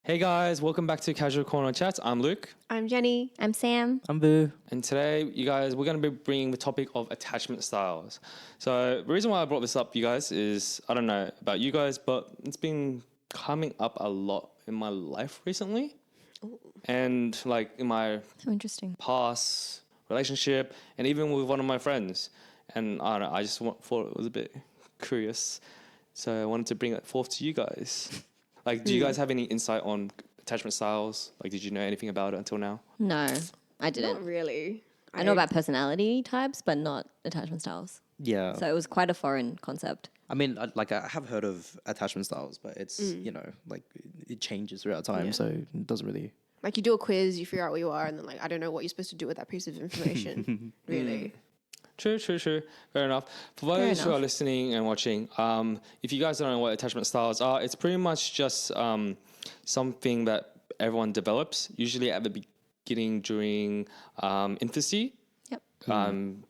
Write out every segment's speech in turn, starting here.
Hey guys, welcome back to Casual Corner Chats. I'm Luke. I'm Jenny. I'm Sam. I'm Boo. And today, you guys, we're going to be bringing the topic of attachment styles. So the reason why I brought this up, you guys, is, I don't know about you guys, but it's been coming up a lot in my life recently. Ooh. And like in my So interesting. past relationship and even with one of my friends. And I don't know, I just thought it was a bit curious. So I wanted to bring it forth to you guys. Like, do you guys have any insight on attachment styles? Like, did you know anything about it until now? No, I didn't. Not really. I know about personality types, but not attachment styles. Yeah. So it was quite a foreign concept. I mean, I have heard of attachment styles, but it's, like it changes throughout time. So it doesn't really. Like you do a quiz, you figure out what you are, and then like I don't know what you're supposed to do with that piece of information. Really. True. Fair enough. For those who are listening and watching, if you guys don't know what attachment styles are, it's pretty much just something that everyone develops, usually at the beginning during infancy,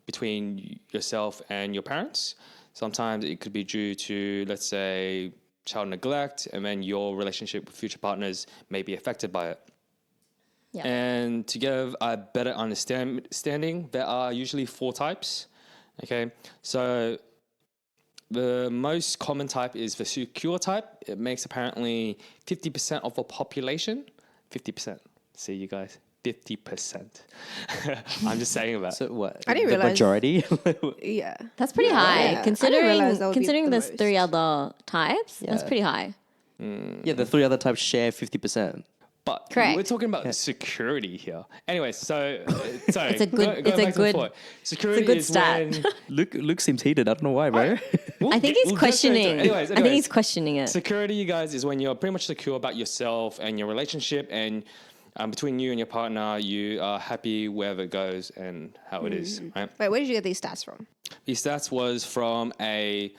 between yourself and your parents. Sometimes it could be due to, let's say, child neglect, and then your relationship with future partners may be affected by it. Yeah. And to give a better understanding, there are usually 4 types. Okay, so the most common type is the secure type. It makes apparently 50% of the population. 50%. See you guys. 50%. I'm just saying that. So what? I didn't the realize- majority. Yeah. That's pretty high. Yeah. I didn't realize that would be Considering the there's most. 3 other types, that's Yeah. pretty high. Yeah, the 3 other types share 50%. But Correct. we're talking about security here. Anyways, so sorry. It's a good- it's a back to the good- point. Security good is stat. when Luke seems heated. I don't know why, bro. We'll I think get- he's we'll get straight to it. questioning. Anyways, I think he's questioning it. Security, you guys, is when you're pretty much secure about yourself and your relationship, and between you and your partner, you are happy wherever it goes and how it is. Right? Wait, where did you get these stats from? These stats was from I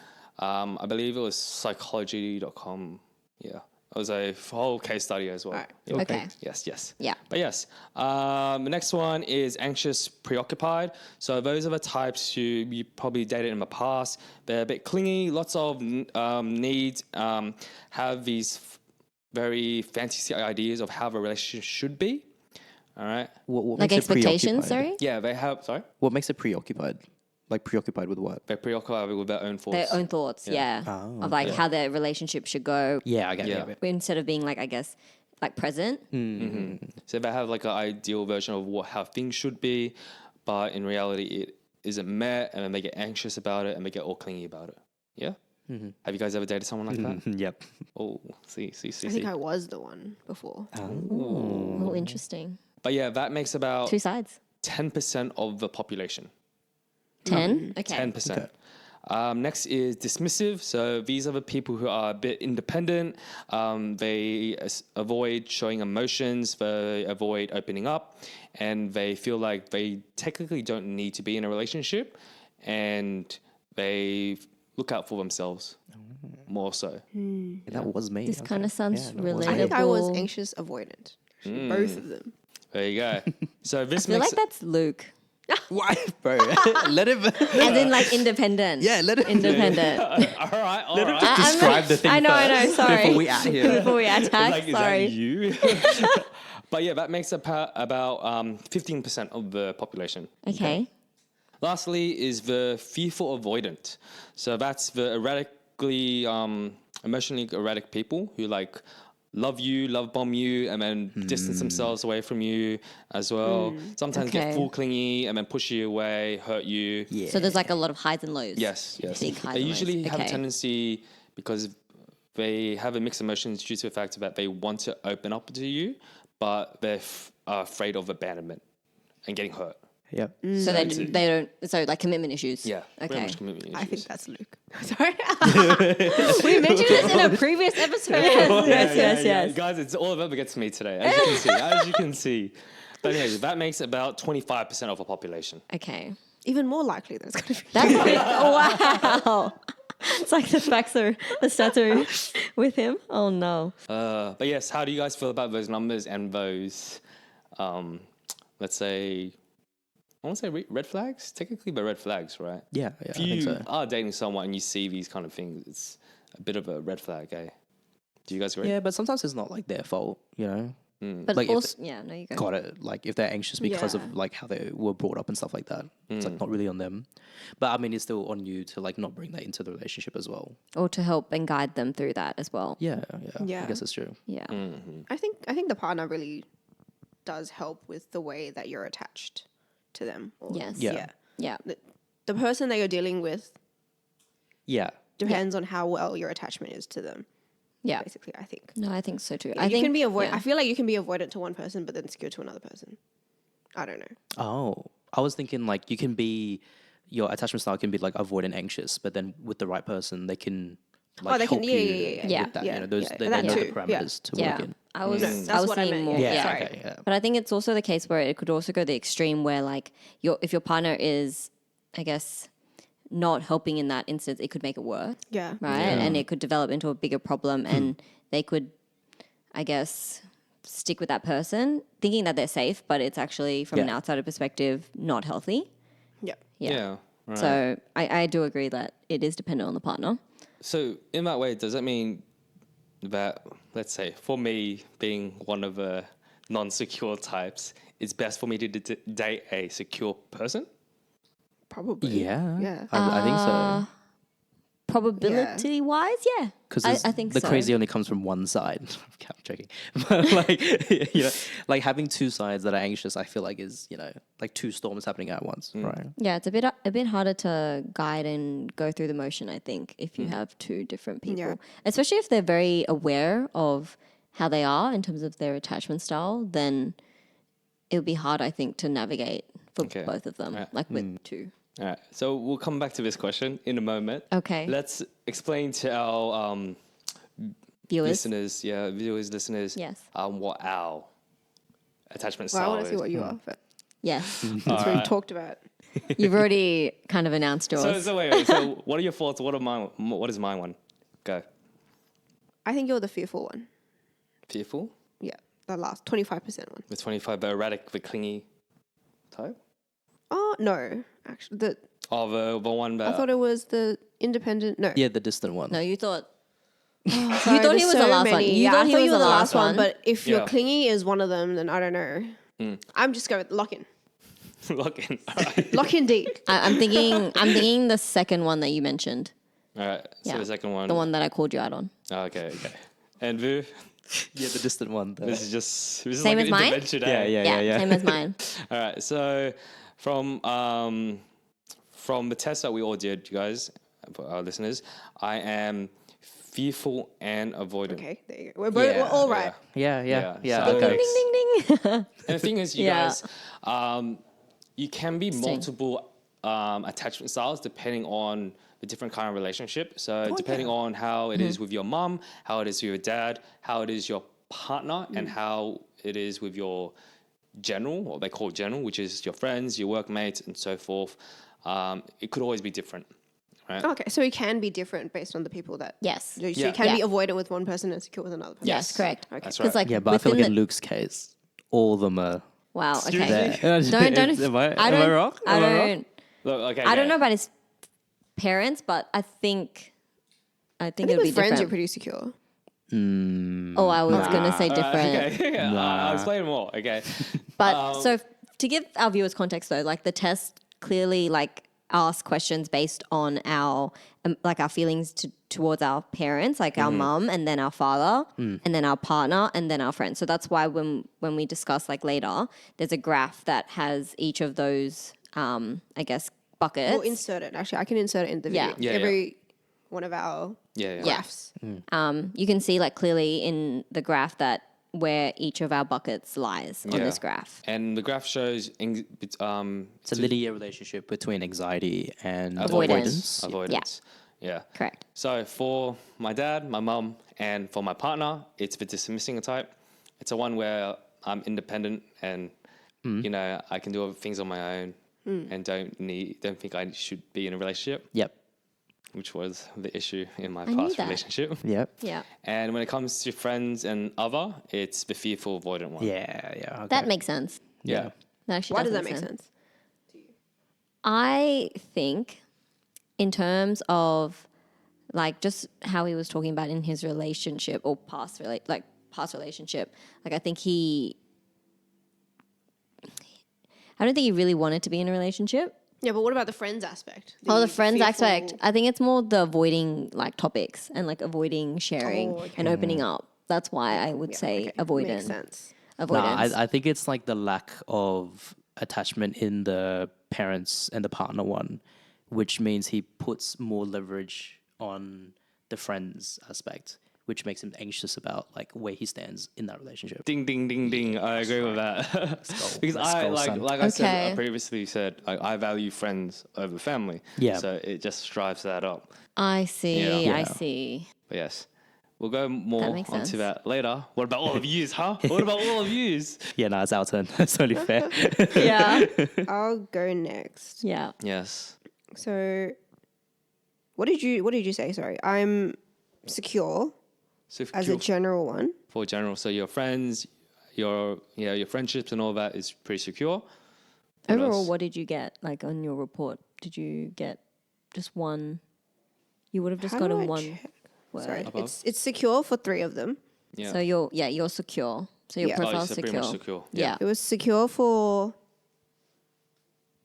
believe it was psychology.com. Yeah. It was a whole case study as well. All right. Yeah. Okay. Yes. Yeah. But yes, the next one is anxious, preoccupied. So those are the types who you probably dated in the past. They're a bit clingy, lots of needs, have these very fantasy ideas of how a relationship should be. All right. What Like makes it expectations, preoccupied? sorry? Yeah, they have, sorry? What makes it preoccupied? Like preoccupied with what? They're preoccupied with their own thoughts. Their own thoughts, yeah. Oh, of like how their relationship should go Yeah, I get Yeah. it. instead of being like, I guess, like present. So they have like an ideal version of how things should be, but in reality, it isn't met, and then they get anxious about it, and they get all clingy about it. Yeah. Have you guys ever dated someone like that? Yep. Oh, see. I think I was the one before. Oh, interesting. But yeah, that makes about 2 sides. 10% of the population. 10? Okay. 10%. Next is dismissive. So these are the people who are a bit independent. They avoid showing emotions. They avoid opening up. And they feel like they technically don't need to be in a relationship. And they look out for themselves more so. Yeah, that was me. This kind of sounds that was I me. think I was relatable. anxious avoidant. Both of them. There you go. So this I feel makes like that's Luke. Why, bro? Let him. As in like independent. Yeah, let him. Independent. all right. Let him I- just I'm describe not- the thing I know, sorry. Before we out here. Before we attack, Like, is sorry. that you? But yeah, that makes about 15% of the population. Okay. Lastly is the fearful avoidant. So that's the emotionally erratic people who like love bomb you, and then distance themselves away from you as well. Sometimes get Okay. full clingy and then push you away, hurt you. Yeah. So there's like a lot of highs and lows. Yes. Big highs They and usually lows. have a Okay. tendency, because they have a mixed emotions due to the fact that they want to open up to you, but they're afraid of abandonment and getting hurt. Yep. So they don't. So like commitment issues. Yeah. Very Okay. much commitment issues. I think that's Luke. Sorry. We mentioned this in a previous episode. yes. Guys, it's all about gets me today, as you can see. But anyways, that makes about 25% of the population. Okay. Even more likely that it's going to be. That's pretty, wow. It's like the facts are the stats are with him. Oh no. But yes, how do you guys feel about those numbers and those, let's say, I want to say red flags? Technically, but red flags, right? Yeah, If I think you so. are dating someone and you see these kind of things, it's a bit of a red flag, eh? Do you guys agree? Yeah, but sometimes it's not like their fault, you know. But Like, if also, yeah, no, you go. Got it. Like if they're anxious because Yeah. of like how they were brought up and stuff like that, it's like not really on them. But I mean, it's still on you to like not bring that into the relationship as well. Or to help and guide them through that as well. Yeah, I Yeah. guess that's true. Yeah. I think the partner really does help with the way that you're attached to them. Yes. Yeah. Yeah. The person that you're dealing with Yeah, depends on how well your attachment is to them. Yeah. Basically, I think. No, I think so too. Yeah, I you think can be yeah. I feel like you can be avoidant to one person, but then secure to another person. I don't know. Oh, I was thinking like you can be your attachment style can be like avoidant anxious, but then with the right person, they can like they can- help yeah, you yeah, yeah, yeah. with that. Yeah, You know, those yeah, they that know the too, parameters to Yeah. work in. I was That's I was what I seeing meant, more. yeah. Yeah. Sorry. Okay, yeah. But I think it's also the case where it could also go the extreme where like if your partner is, I guess, not helping in that instance, it could make it worse. Yeah. Right. And it could develop into a bigger problem and they could, I guess, stick with that person thinking that they're safe, but it's actually from an Yeah. outsider perspective not healthy. Yeah. Yeah. Right. So I do agree that it is dependent on the partner. So in that way, does that mean that, let's say, for me being one of the non-secure types, it's best for me to date a secure person? Probably. Yeah, Yeah. I think so. Probability wise, yeah. Because I think the so. crazy only comes from one side. I'm joking, but like you know, like having two sides that are anxious, I feel like is like two storms happening at once, right? Yeah, it's a bit harder to guide and go through the motion, I think, if you have two different people. Yeah. Especially if they're very aware of how they are in terms of their attachment style, then it would be hard, I think, to navigate for Okay. both of them, Right. like with two. All right. So we'll come back to this question in a moment. Okay. Let's explain to our Viewers. listeners, Yes. what our attachment Well, I style want to see is. what you are. But Yes. that's what we talked about. You've already kind of announced yours. So wait. So what are your thoughts? What is my one? Go. I think you're the fearful one. Fearful. Yeah. The last 25% one. The 25, the erratic, the clingy type. Oh, no. Actually, Oh, the one that. I thought it was the independent. No. Yeah, the distant one. No, you thought Sorry, you thought he there's was the so last one. many. You Yeah, thought I he was you the were last one. But if Yeah. your clingy is one of them, then I don't know. I'm just going lock in. Lock in. All right. Lock in deep. I'm thinking the second one that you mentioned. All right. So Yeah. the second one. The one that I called you out on. Okay. And Vu, Yeah, the distant one. this is Same like as an mine? intervention. eh? Yeah. Same as mine. All right. So from the test that we all did, you guys, for our listeners, I am fearful and avoidant. Okay, there you go. We're all right. Yeah. Yeah. So- Okay. Ding ding ding. And the thing is, you Yeah. guys, you can be multiple attachment styles depending on the different kind of relationship. So depending on how it is with your mum, how it is with your dad, how it is your partner, and how it is with your general, what they call general, which is your friends, your workmates, and so forth. It could always be different. Right? Okay, so it can be different based on the people that. Yes. So Yeah. you can be Yeah. avoidant with one person and secure with another person. Yes, correct. Okay. That's 'Cause, right. like, Yeah, but I feel like within in Luke's case, all of them are Wow. Excuse Okay. me? there. Don't. Am I don't, wrong? I Am I wrong? don't. Look, okay, I don't okay. know about his parents, but I think I it think would be with friends different. you're pretty secure. Oh, I was gonna say All different. right, okay. I'll explain more. Okay. But so to give our viewers context though, like the test clearly like asks questions based on our like our feelings towards our parents, like our mum and then our father and then our partner and then our friends. So that's why when we discuss like later, there's a graph that has each of those I guess buckets. We'll insert it. Actually, I can insert it in the video. Yeah. Yeah, Every one of our Yeah. graphs. You can see like clearly in the graph that where each of our buckets lies on this graph. And the graph shows It's a linear relationship between anxiety and Avoidance. Avoidance. Yeah. Correct. So for my dad, my mum, and for my partner, it's the dismissing type. It's a one where I'm independent and I can do things on my own and don't think I should be in a relationship, Yep. which was the issue in my knew past that. relationship. Yep. Yeah. And when it comes to friends and other, it's the fearful avoidant one. Yeah. Okay. That makes sense. Yeah. That actually Why does does that make sense? I think in terms of like just how he was talking about in his relationship or past relationship. Like I don't think he really wanted to be in a relationship. Yeah, but what about the friends aspect? The friends aspect. I think it's more the avoiding like topics and like avoiding sharing Oh, okay. and opening up. That's why I would say Makes avoidance. sense. Avoidance. I think it's like the lack of attachment in the parents and the partner one, which means he puts more leverage on the friends aspect, which makes him anxious about like where he stands in that relationship. Ding, ding, ding, ding. I agree with that. Because Let's go, son. like I said, Okay. I previously said, I value friends over family. Yeah. So it just drives that up. I see. Yeah. I Yeah. see. But yes, we'll go more makes onto sense. that later. What about all of yous, huh? What about all of yous? Yeah, no, it's our turn. It's only fair. Yeah. I'll go next. Yeah. Yes. So, what did you say? Sorry, I'm secure So as a general one. for general, so your friends, your friendships and all that is pretty secure. What Overall, else? what did you get like on your report? Did you get just one? You would have just How do gotten I one check? word. Sorry, Above? it's secure for 3 of them. Yeah. So you're secure. So your Yeah. profile's so secure. pretty much secure. Yeah. It was secure for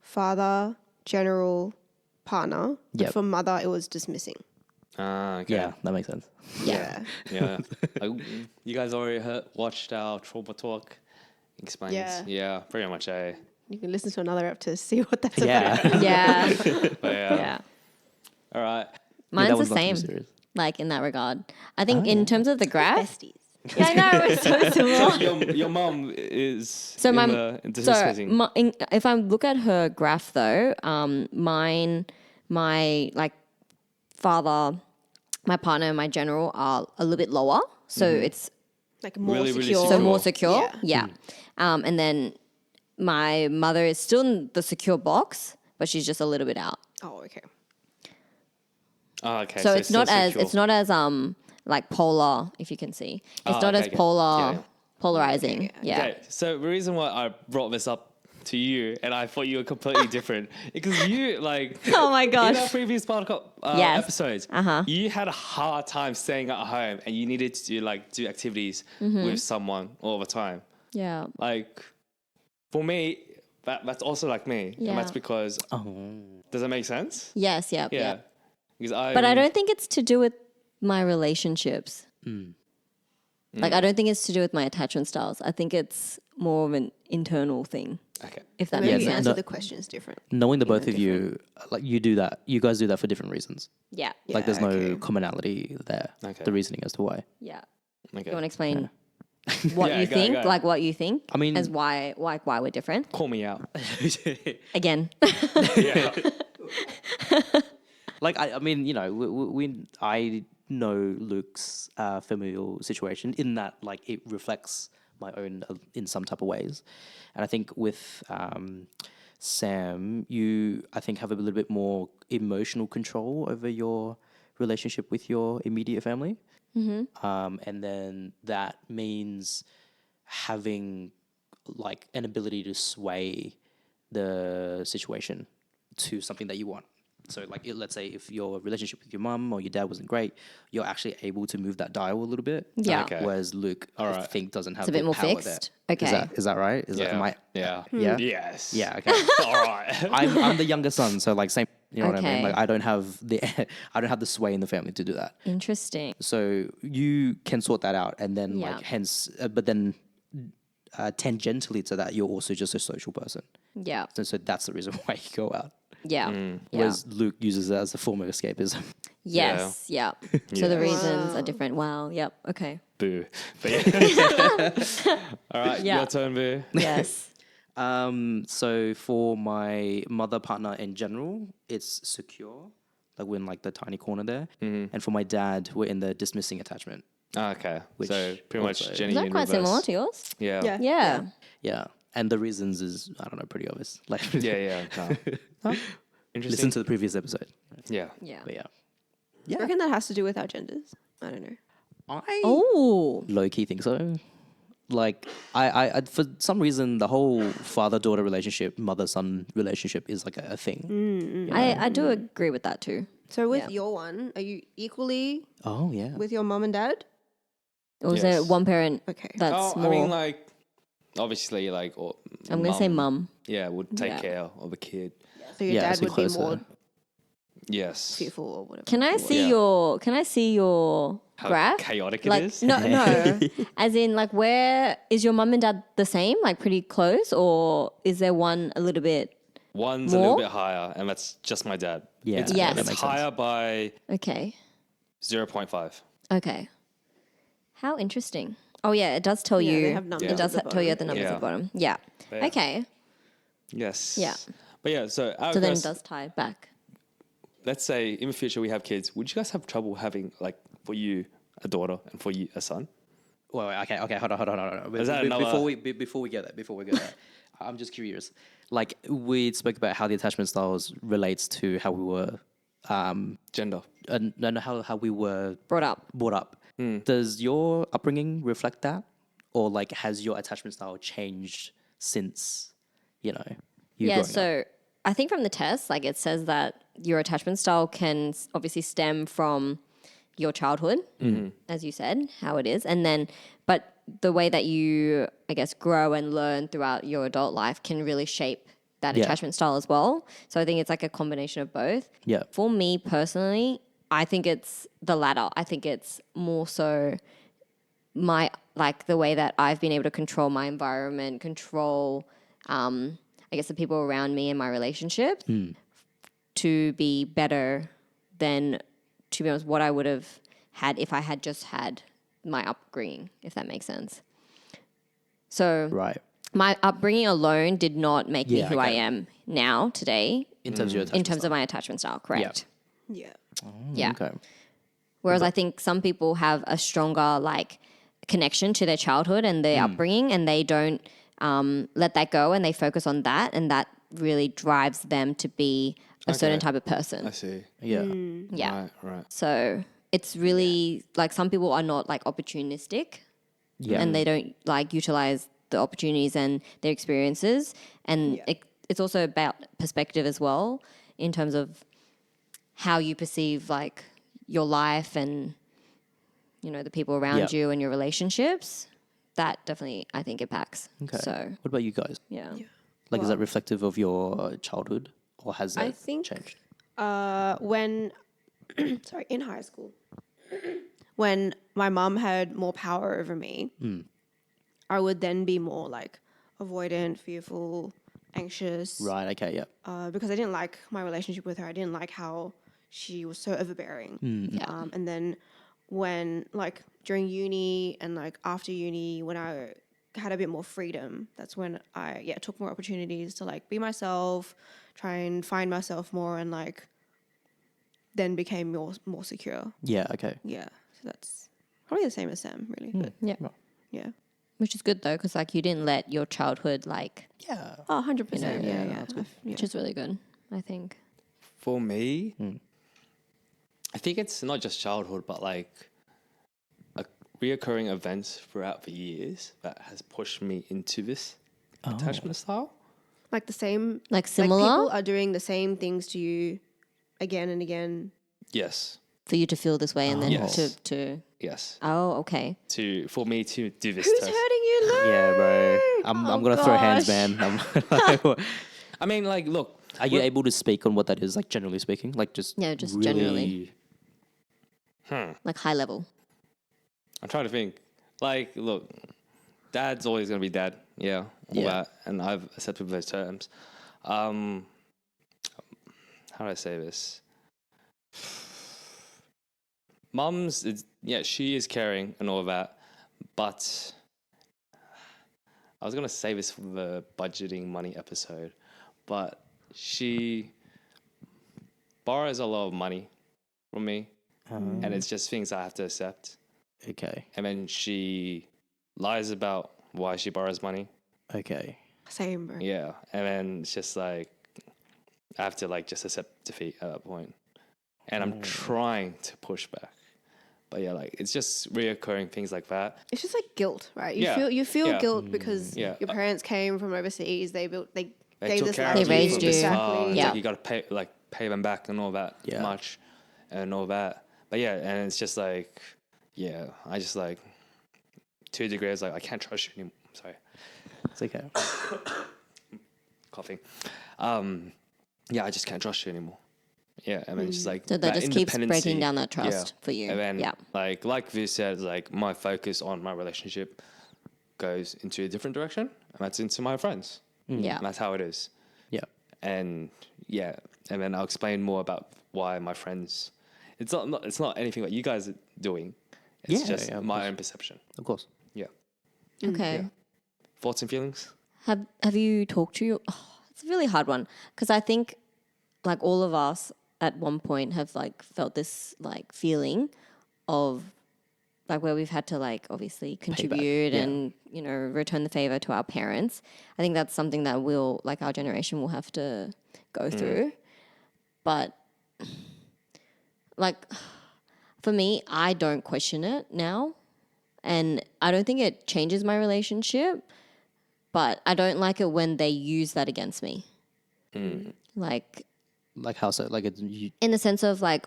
father, general, partner. But Yep. for mother, it was dismissing. Ah, okay. Yeah, that makes sense. Yeah. Yeah. You guys already watched our trauma talk. Explains. Yeah. Yeah, pretty much. You can listen to another ep to see what that's Yeah. about. Yeah. But yeah. Yeah. All right. Mine's that the one's not too same. serious. Like in that regard. I think in terms of the graph. Besties. Yeah, I know, it's so similar. Your mom is So if I look at her graph though, my like father, my partner, and my general are a little bit lower. So it's Like more Really, really secure. so secure. more secure. Yeah. Yeah. And then my mother is still in the secure box, but she's just a little bit out. Oh, okay. Oh, okay. So it's still not as secure. like polar, if you can see. It's Oh, not okay, as okay. polar Yeah, yeah. polarizing. Yeah. Okay, so the reason why I brought this up to you, and I thought you were completely different, because you like Oh my in gosh. our previous podcast Yes. episodes, you had a hard time staying at home, and you needed to do activities with someone all the time. Yeah. Like for me, that's also like me, Yeah. and that's because does that make sense? Yes. Yeah. Yeah, Yeah. because But I don't think it's to do with my relationships. Like, I don't think it's to do with my attachment styles. I think it's more of an internal thing, Okay. if that Maybe makes you sense. answer no- the questions different. Knowing the both of you, like you do that, you guys do that for different reasons. Yeah. Like there's no okay. commonality there. Okay. The reasoning as to why. Yeah. Okay. You want to explain what Yeah, you go, think? go. Like, what you think? I mean- as why we're different? Call me out. Again. Yeah. Like I mean, you know, I know Luke's familial situation in that like it reflects my own in some type of ways, and I think with Sam, you I think have a little bit more emotional control over your relationship with your immediate family, and then that means having like an ability to sway the situation to something that you want. So, like, let's say if your relationship with your mum or your dad wasn't great, you're actually able to move that dial a little bit. Yeah. Okay. Whereas Luke, I right. think, doesn't have a bit the more power fixed. there. Okay. Is that right? Is that Yeah. am I? Yeah. Yeah. Yes. Yeah. Okay. All right. I'm the younger son, so like same. You know what I mean? Okay. Like I don't have the sway in the family to do that. Interesting. So you can sort that out, and then Yeah. like hence, but then tangentially to that, you're also just a social person. Yeah. So that's the reason why you go out. Yeah. Yeah. Whereas Luke uses it as a form of escapism. Yes. Yeah. So the reasons are different. Wow. Yep. Okay. Boo. But yeah. All right. Yeah. Your turn, Boo. Yes. So for my mother partner in general, it's secure. Like we're in like the tiny corner there. And for my dad, we're in the dismissing attachment. Okay. Which So pretty much also- Jenny Is that in quite reverse. similar to yours? Yeah. Yeah. Yeah. Yeah. And the reasons is, I don't know, pretty obvious. Like Yeah. Yeah. No. Interesting. listen to the previous episode. Yeah. Yeah. But yeah. Do you reckon that has to do with our genders? I don't know. I Oh. low key think so. Like I for some reason the whole father daughter relationship, mother son relationship is like a thing. I do agree with that too. So with Yeah. your one, are you equally Oh yeah. with your mom and dad? Or is there Yes. one parent Okay. that's more? I mean, like, obviously, like, I'm going to say mum. Yeah, would take Yeah. care of the kid. So your Yeah, dad so would be closer. more Yes. fearful or whatever. Can I see Yeah. your Can I see your How graph? chaotic like, it is. No, no. As in, like, where is your mum and dad the same? Like, pretty close, or is there one a little bit? One's a little More? bit higher, and that's just my dad. Yeah, It's, Yes. that it's makes sense. higher by Okay. 0.5. Okay. How interesting. Oh yeah, it does tell Yeah, you. they have numbers It does at the tell you bottom. at the numbers Yeah. at the bottom. Yeah. Yeah. Okay. Yes. Yeah. But yeah, so out So of then it us, does tie back. let's say in the future we have kids. Would you guys have trouble having, like, for you a daughter and for you a son? Wait, okay, hold on. Is that another- Before we get there, I'm just curious. Like we spoke about how the attachment styles relates to how we were, Gender. and how we were Brought up. brought up. Does your upbringing reflect that, or like has your attachment style changed since you know you Yeah. growing up? So I think from the test, like, it says that your attachment style can obviously stem from your childhood, as you said, how it is, and then, but the way that you, I guess, grow and learn throughout your adult life can really shape that Yeah. attachment style as well. So I think it's like a combination of both. Yeah. For me personally, I think it's the latter. I think it's more so my, like, the way that I've been able to control my environment, control, I guess, the people around me and my relationship to be better than, to be honest, what I would have had if I had just had my upbringing, if that makes sense. So Right. my upbringing alone did not make me Yeah, who I okay. am now, today, In terms of your in attachment terms style. of my attachment style, correct? Yeah. Yeah. Okay. Whereas I think some people have a stronger, like, connection to their childhood and their upbringing, and they don't let that go, and they focus on that, and that really drives them to be a certain Okay. type of person. I see. Yeah. Yeah. Right. So it's really like some people are not like opportunistic, Yeah. and they don't like utilize the opportunities and their experiences, and it's also about perspective as well, in terms of how you perceive like your life and, you know, the people around Yeah. you and your relationships. That definitely, I think, impacts. Okay. So What about you guys? yeah. Like, is that reflective of your childhood, or has that I think changed? when sorry, in high school, when my mom had more power over me, I would then be more like avoidant, fearful, anxious. Right. Okay. Yeah. Because I didn't like my relationship with her. I didn't like how she was so overbearing. Yeah. And then when, like, during uni and like after uni, when I had a bit more freedom, that's when I took more opportunities to like be myself, try and find myself more, and like then became more secure. Yeah. Okay. Yeah, so that's probably the same as Sam, really. But Yeah. yeah, Which is good though, because like you didn't let your childhood like, Yeah. 100%. You know, Yeah. which is really good, I think. For me, I think it's not just childhood, but like a reoccurring events throughout the years that has pushed me into this attachment style. Like the same, Like like similar people are doing the same things to you again and again. Yes. for you to feel this way, and then Yes. to Yes. okay. For me to do this Who's test. hurting you, Luke? Yeah, bro. I'm gonna throw hands, gosh. man. I mean, like, look, Are you able to speak on what that is, like generally speaking, like just Yeah, just really- generally. Like high level. I'm trying to think. Like, look, dad's always gonna be dad. Yeah. All Yeah. that, and I've accepted those terms. How do I say this? Mum's, she is caring and all that, but I was gonna say this for the budgeting money episode, but she borrows a lot of money from me, and it's just things I have to accept. Okay. And then she lies about why she borrows money. Okay. Same, bro. Yeah, and then it's just like I have to like just accept defeat at that point, and I'm trying to push back. But yeah, like it's just reoccurring things like that. It's just like guilt, right? Yeah. You feel Yeah. guilt because Yeah. your parents came from overseas. They They gave took this care life of to They you raised from this you. far. It's Yeah. like you got to pay them back and all that Yeah. much. and all that. But yeah, and it's just like, yeah, I just like, to a degree, it's like, I can't trust you anymore. Sorry, It's okay. coughing. Yeah, I just can't trust you anymore. Yeah, and it's just like So that just keeps breaking independency, down that trust for you. And then, Yeah. like Viz said, like my focus on my relationship goes into a different direction, and that's into my friends. Yeah. And that's how it is. Yeah. And yeah, and then I'll explain more about why my friends. It's not anything that you guys are doing. It's just of my course. own perception. Of course. Yeah. Okay. Yeah. Thoughts and feelings? Have you talked to your? Oh, it's a really hard one because I think like all of us at one point have like felt this like feeling of like where we've had to like obviously contribute yeah. and return the favor to our parents. I think that's something that will like our generation will have to go through. But like for me, I don't question it now, and I don't think it changes my relationship. But I don't like it when they use that against me. Like Like how so? Like you, in the sense of like,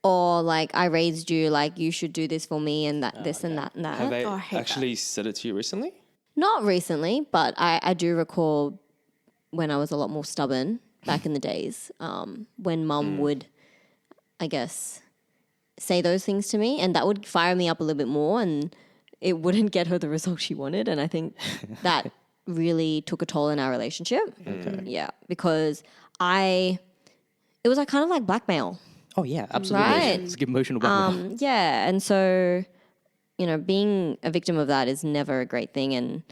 or like I raised you, like you should do this for me and that, this and that and that. Have they I hate actually said it to you recently? Not recently, but I do recall when I was a lot more stubborn back in the days, when mum would, I guess, say those things to me, and that would fire me up a little bit more, and it wouldn't get her the result she wanted. And I think that really took a toll in our relationship. Yeah, because it was like kind of like blackmail. oh yeah, absolutely. Right. It's emotional blackmail. Yeah, and so being a victim of that is never a great thing, and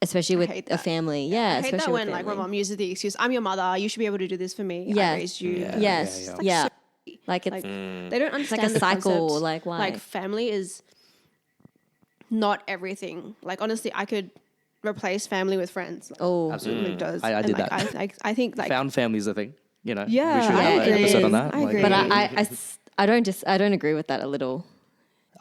especially with hate a that. family. Yeah, I hate especially that with when like my family. mom uses the excuse, "I'm your mother. You should be able to do this for me. Yes. I raised you." Yeah. Yes, yeah. yeah. so- Like it's Like they don't understand like a the cycle, concept. like, why? Like family is not everything. Like honestly, I could replace family with friends. Like, oh, Absolutely. Luke does. I And, did like, that. I think like Found family's a thing. You know. Yeah, We should I have an agree. episode on that. I agree. but I don't agree with that a little.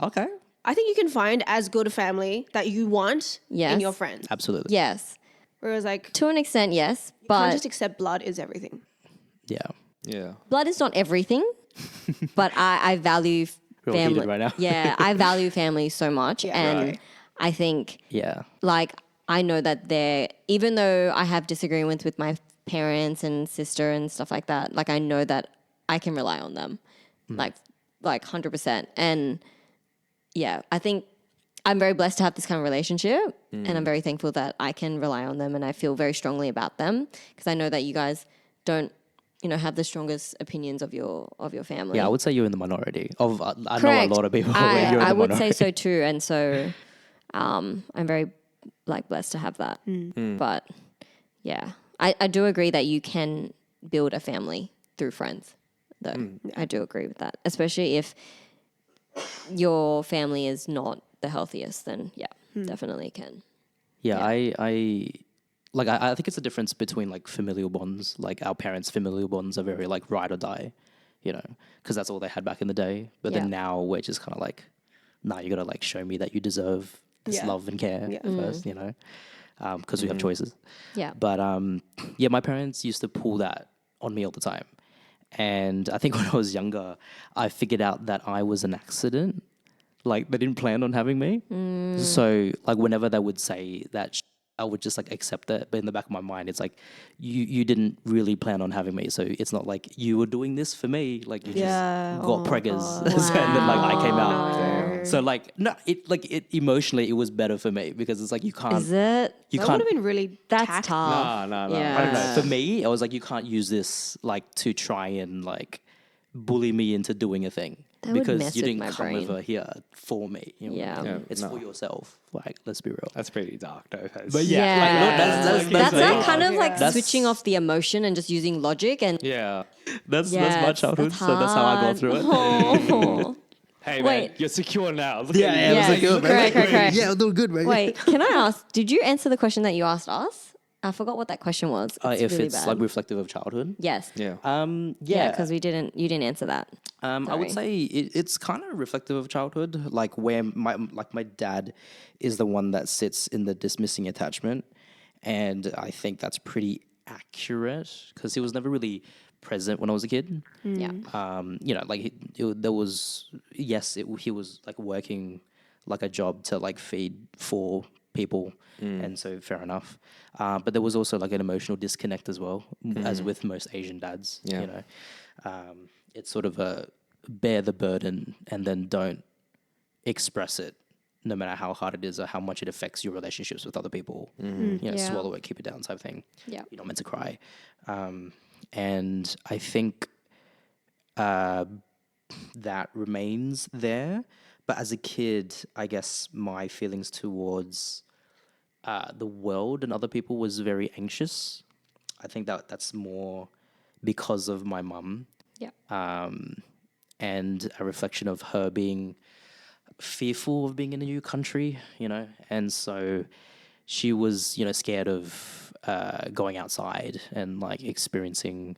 Okay. I think you can find as good a family that you want Yes. in your friends. Absolutely. Yes, Whereas like to an extent, yes, can't but just accept blood is everything. Yeah. Yeah. blood is not everything. But I value We're all family heated right now. Yeah, I value family so much, Yeah. and Right. I think Yeah. like I know that even though I have disagreements with my parents and sister and stuff like that, like I know that I can rely on them, like 100%. And yeah, I think I'm very blessed to have this kind of relationship, and I'm very thankful that I can rely on them, and I feel very strongly about them because I know that you guys don't, have the strongest opinions of your family. Yeah, I would say you're in the minority. I know Correct. a lot of people where you're in I the would minority. say so too, and so I'm very like blessed to have that. But yeah, I do agree that you can build a family through friends, though. I do agree with that, especially if your family is not the healthiest. Then yeah, definitely can. Yeah, I think it's a difference between like familial bonds. Like our parents' familial bonds are very like ride or die, because that's all they had back in the day. But then Yeah. now we're just kind of like, nah, you got to like show me that you deserve this Yeah. love and care Yeah. first, because we have choices. Yeah. But yeah, my parents used to pull that on me all the time. And I think when I was younger, I figured out that I was an accident. Like they didn't plan on having me. So like whenever they would say that, I would just like accept it. But in the back of my mind, it's like you didn't really plan on having me. So it's not like you were doing this for me. Like you Yeah. just got preggers, and then like I came out. So like it emotionally it was better for me because it's like you can't. Is it? You That would can't. have been really That's tacky. tough. No. Yeah. I don't know. For me, I was like, you can't use this like to try and like bully me into doing a thing That would because mess you with didn't my come brain. over here for me. Yeah. Yeah, It's no. for yourself. Like, let's be real. That's pretty dark, though. But Yeah, yeah, like, look, that's that's me. that kind of like That's- switching off the emotion and just using logic and Yeah. That's yeah, my childhood, that's so that's how I got hard. through it. Oh. Hey, Wait. man, you're secure now. Look Yeah, at yeah, you. it was Yeah, like, good, man. correct. Yeah, I'm doing good, man. Wait, can I ask? Did you answer the question that you asked us? I forgot what that question was. If really it's bad. like reflective of childhood. yes, Yeah. yeah, Yeah, because you didn't answer that. I would Sorry. say it's kind of reflective of childhood, like where my dad is the one that sits in the dismissing attachment, and I think that's pretty accurate because he was never really present when I was a kid. Yeah. You know, like there was he was like working like a job to like feed 4 people, and so fair enough. But there was also like an emotional disconnect as well, as with most Asian dads. Yeah. You know, it's sort of a bear the burden and then don't express it, no matter how hard it is or how much it affects your relationships with other people. You know, Yeah. swallow it, keep it down type thing. Yeah. You're not meant to cry. And I think that remains there. But as a kid, I guess my feelings towards the world and other people was very anxious. I think that's more because of my mum Yeah. and a reflection of her being fearful of being in a new country, you know, and so she was, you know, scared of going outside and like experiencing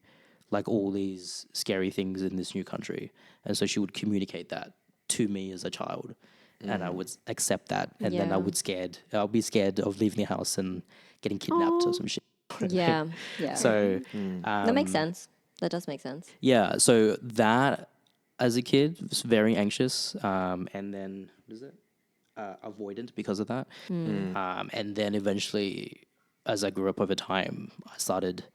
like all these scary things in this new country, and so she would communicate that to me as a child, and I would accept that, and then Yeah. I'll be scared of leaving the house and getting kidnapped or some shit. Yeah. Yeah. So that makes sense. That does make sense. yeah, so that as a kid was very anxious, and then what is it? Avoidant because of that. And then eventually, as I grew up over time, I started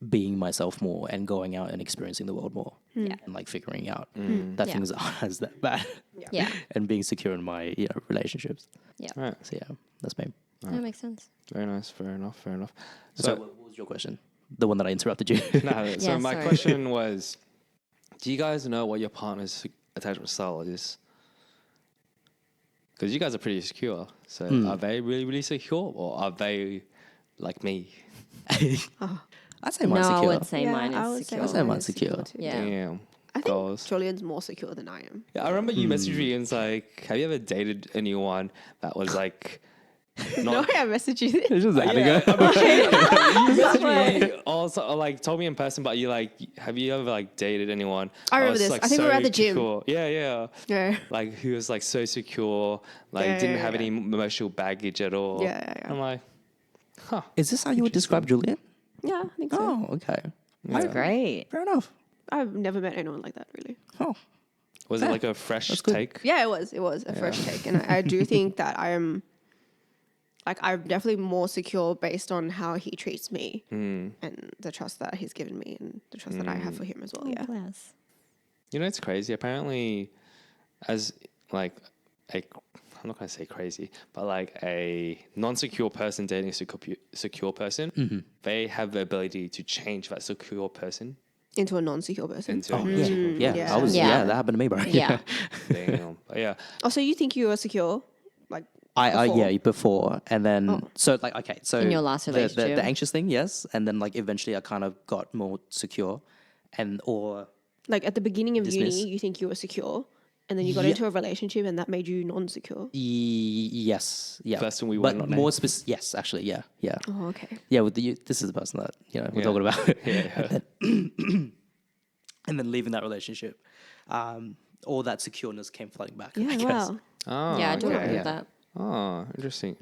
being myself more and going out and experiencing the world more, Yeah. and like figuring out that Yeah. things aren't as that bad, Yeah. and being secure in my relationships. Yeah. Right. So yeah, that's me. That makes sense. Very nice. Fair enough. Fair enough. So what was your question? The one that I interrupted you. No, so Yeah, my sorry. question was, do you guys know what your partner's attachment style is? Because you guys are pretty secure. So are they really, really secure, or are they like me? I'd say No, mine's I secure. would say Yeah, mine I is would say secure. I'd say mine's secure. too. Yeah. Damn. I think Goals. Julian's more secure than I am. Yeah, I remember you messaged me and it's like, have you ever dated anyone that was like, No, I messaged you. It's just that yeah, ago. you messaged me also, or, like told me in person, but you like, have you ever like dated anyone? I remember that was, this. like, I think we were so at the gym. secure? Yeah, yeah. Yeah. Like who was like so secure, like Yeah, didn't yeah, have yeah. any emotional baggage at all. Yeah. I'm like, huh. Is this how you would describe Julian? Yeah, I think so. Oh, okay. Yeah. Great. Fair enough. I've never met anyone like that, really. Oh, Was it like a fresh good. take? Yeah, it was. It was a fresh take. And I do think that I'm definitely more secure based on how he treats me and the trust that he's given me and the trust that I have for him as well. Yeah. Bless. You know, it's crazy. Apparently, as like I'm not going to say crazy, but like a non-secure person dating a secure person, they have the ability to change that secure person Into a non-secure person. into a yeah. non-secure Yeah. Yeah. I was. Yeah. Yeah. That happened to me, bro. Yeah. Damn. But yeah. Oh, so you think you are secure? Like, I Before? yeah before, and then so like okay, so In your last relationship. the anxious thing, yes, and then like eventually I kind of got more secure, and or like at the beginning of Dismiss. uni, you think you were secure, and then you got Yeah. into a relationship, and that made you non-secure. yes, yeah, Person we but will not more name. specific. Yes, actually, yeah. Oh, okay. Yeah, with this is the person that we're Yeah. talking about. Yeah. And then leaving that relationship, all that secureness came flooding back. Yeah. I guess. Wow. Oh, Yeah, I do okay. agree with that. Oh, interesting.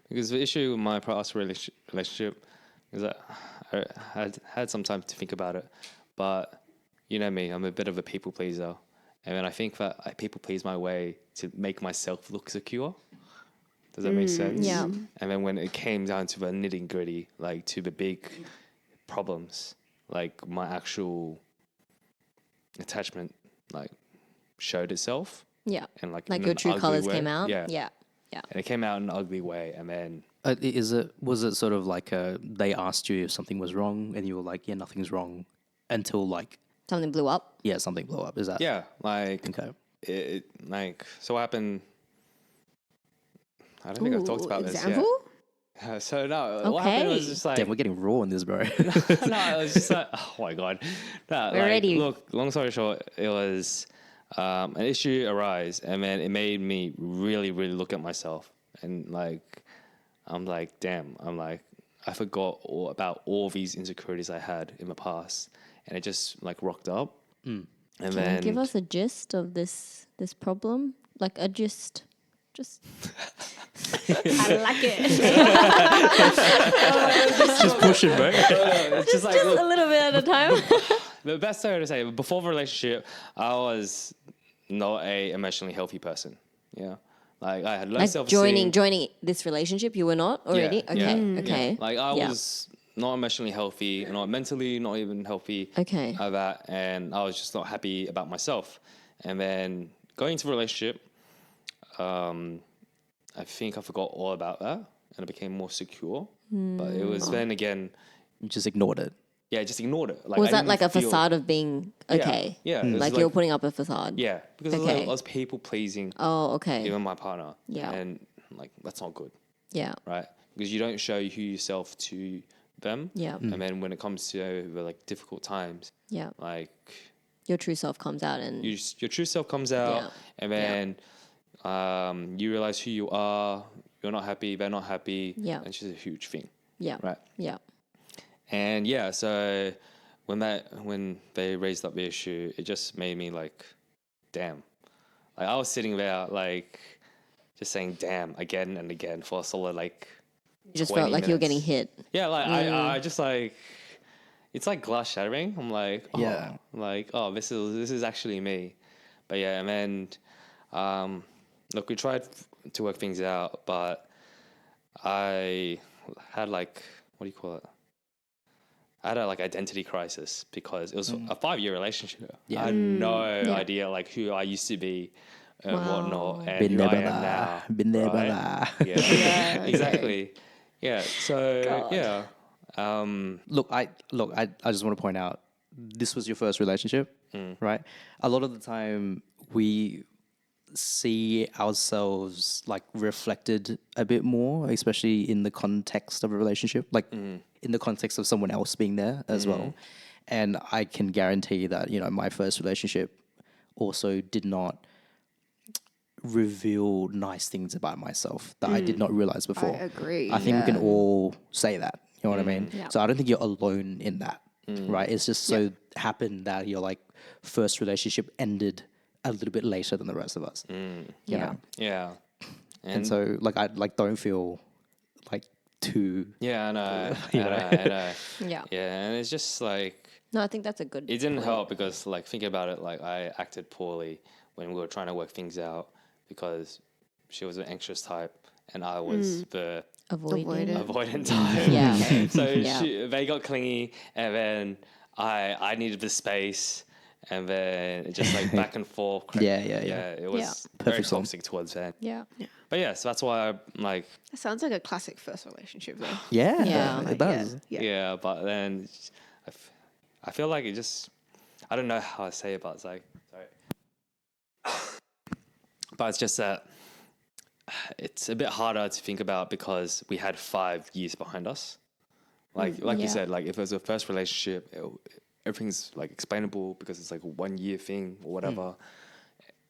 Because the issue with my past relationship is that I had some time to think about it, but you know me, I'm a bit of a people pleaser, and then I think that I people please my way to make myself look secure. Does that make sense? Yeah. And then when it came down to the nitty gritty, like to the big problems, like my actual attachment, like showed itself, Yeah. and like Like in your an true ugly colors way. came out. Yeah. Yeah. Yeah. And it came out in an ugly way, and then Was it sort of like they asked you if something was wrong, and you were like, yeah, nothing's wrong, until like Something blew up. yeah, something blew up. Is that yeah, like okay? it like so what happened. I don't think I've talked about example? this yet. So no, what happened was Okay. just like Damn, we're getting raw in this, bro. no, it was just like oh my god. No, We're ready. Look, long story short, it was an issue arise, and then it made me really, really look at myself, and like I'm like, damn, I'm like I forgot about all these insecurities I had in the past, and it just like rocked up. And Can then you give us a gist of this problem? Like a gist. Just I like it. Just pushing, bro. it's just like look, a little bit at a time. the best way to say it, before the relationship, I was not a emotionally healthy person. Yeah. Like I had low Like self-esteem. joining this relationship, you were not already? Yeah, Okay, yeah, okay. yeah. Like I Yeah. was not emotionally healthy, not mentally, not even healthy. Okay. Of that, and I was just not happy about myself. And then going into a relationship, I think I forgot all about that, and I became more secure. But it was then again, You just ignored it. yeah, just ignored it. Like Was I that didn't like a feel- facade of being okay? Yeah, it was Like you were putting up a facade? Yeah, because Okay. I was people pleasing, Oh, okay. even my partner. Yeah. and like that's not good, Yeah. right? Because you don't show who yourself to them. Yeah. And then when it comes to like difficult times, Yeah. like Your true self comes out and your true self comes out, Yeah. and then you realize who you are. You're not happy. They're not happy. Yeah. And it's just a huge thing, yeah. right? Yeah. And yeah, so when they raised up the issue, it just made me like, damn. Like I was sitting there like just saying damn again and again for a solid like. You just 20 felt like you were getting minutes. hit. Yeah, like I just like it's like glass shattering. I'm like, oh, Yeah. like oh, this is actually me. But yeah, and then look, we tried to work things out, but I had like what do you call it? I had a like identity crisis because it was a 5-year relationship. Yeah. I had no Yeah. idea like who I used to be and Wow. whatnot, and Been who there, I am brother. now. Been there, right? brother. Yeah, Yeah, exactly. Yeah, so God. yeah. Look, I just want to point out, this was your first relationship, right? A lot of the time we see ourselves like reflected a bit more, especially in the context of a relationship, like in the context of someone else being there as well. And I can guarantee that, you know, my first relationship also did not reveal nice things about myself that I did not realize before. agree, I think we can yeah. all say that. You know what I mean? Yeah. So I don't think you're alone in that, right? It's just so happened that your like first relationship ended a little bit later than the rest of us. You Yeah. know? Yeah. And so like I like don't feel like too. Yeah, I know. I You know. know? I know. Yeah. Yeah, and it's just like No, I think that's a good it didn't point. help because like thinking about it, like I acted poorly when we were trying to work things out because she was an anxious type and I was the Avoiding. avoidant type. Yeah. So Yeah. they got clingy, and then I needed the space, and then it just like back and forth. Yeah. It was Yeah. very Perfect storm. toxic towards that. Yeah. But yeah, so that's why I like. That sounds like a classic first relationship, though. Yeah, Yeah. it Like, does. Yeah, but then I feel like it just, I don't know how I say it, but it's like, sorry. But it's just that it's a bit harder to think about because we had 5 years behind us. Like Yeah. you said, like if it was a first relationship, everything's like explainable because it's like a 1 year thing or whatever.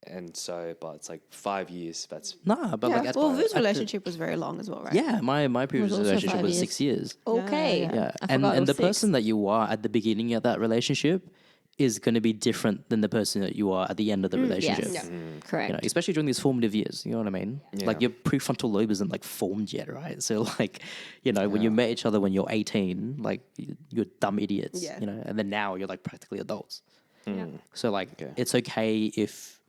And so, but it's like 5 years. That's Nah, but Yeah, like well, at Vu's the- relationship was very long as well, right? Yeah, my previous also relationship 5 was years. 6 years. Okay. Yeah, I and forgot it and the was 6. person that you are at the beginning of that relationship is going to be different than the person that you are at the end of the relationship. Yes. Yeah. Correct. You know, especially during these formative years, you know what I mean? Yeah. Like your prefrontal lobe isn't like formed yet, right? So like, you know, when you met each other when you're 18, like you're dumb idiots, Yeah. you know, and then now you're like practically adults. Yeah. So like, it's okay if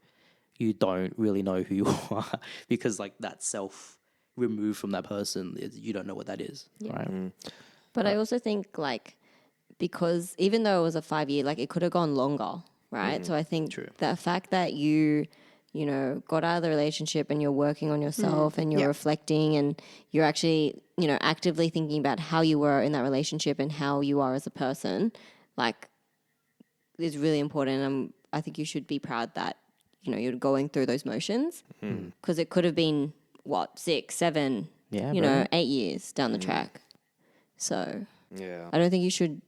you don't really know who you are because like that self removed from that person, you don't know what that is, right? But I also think like because even though it was a 5 year, like it could have gone longer, right? So I think the fact that you know, got out of the relationship and you're working on yourself and you're Yeah. reflecting and you're actually, you know, actively thinking about how you were in that relationship and how you are as a person, like is really important. And I think you should be proud that, you know, you're going through those motions because it could have been what, 6, 7, Yeah, you bro. know, 8 years down the track. So yeah. I don't think you should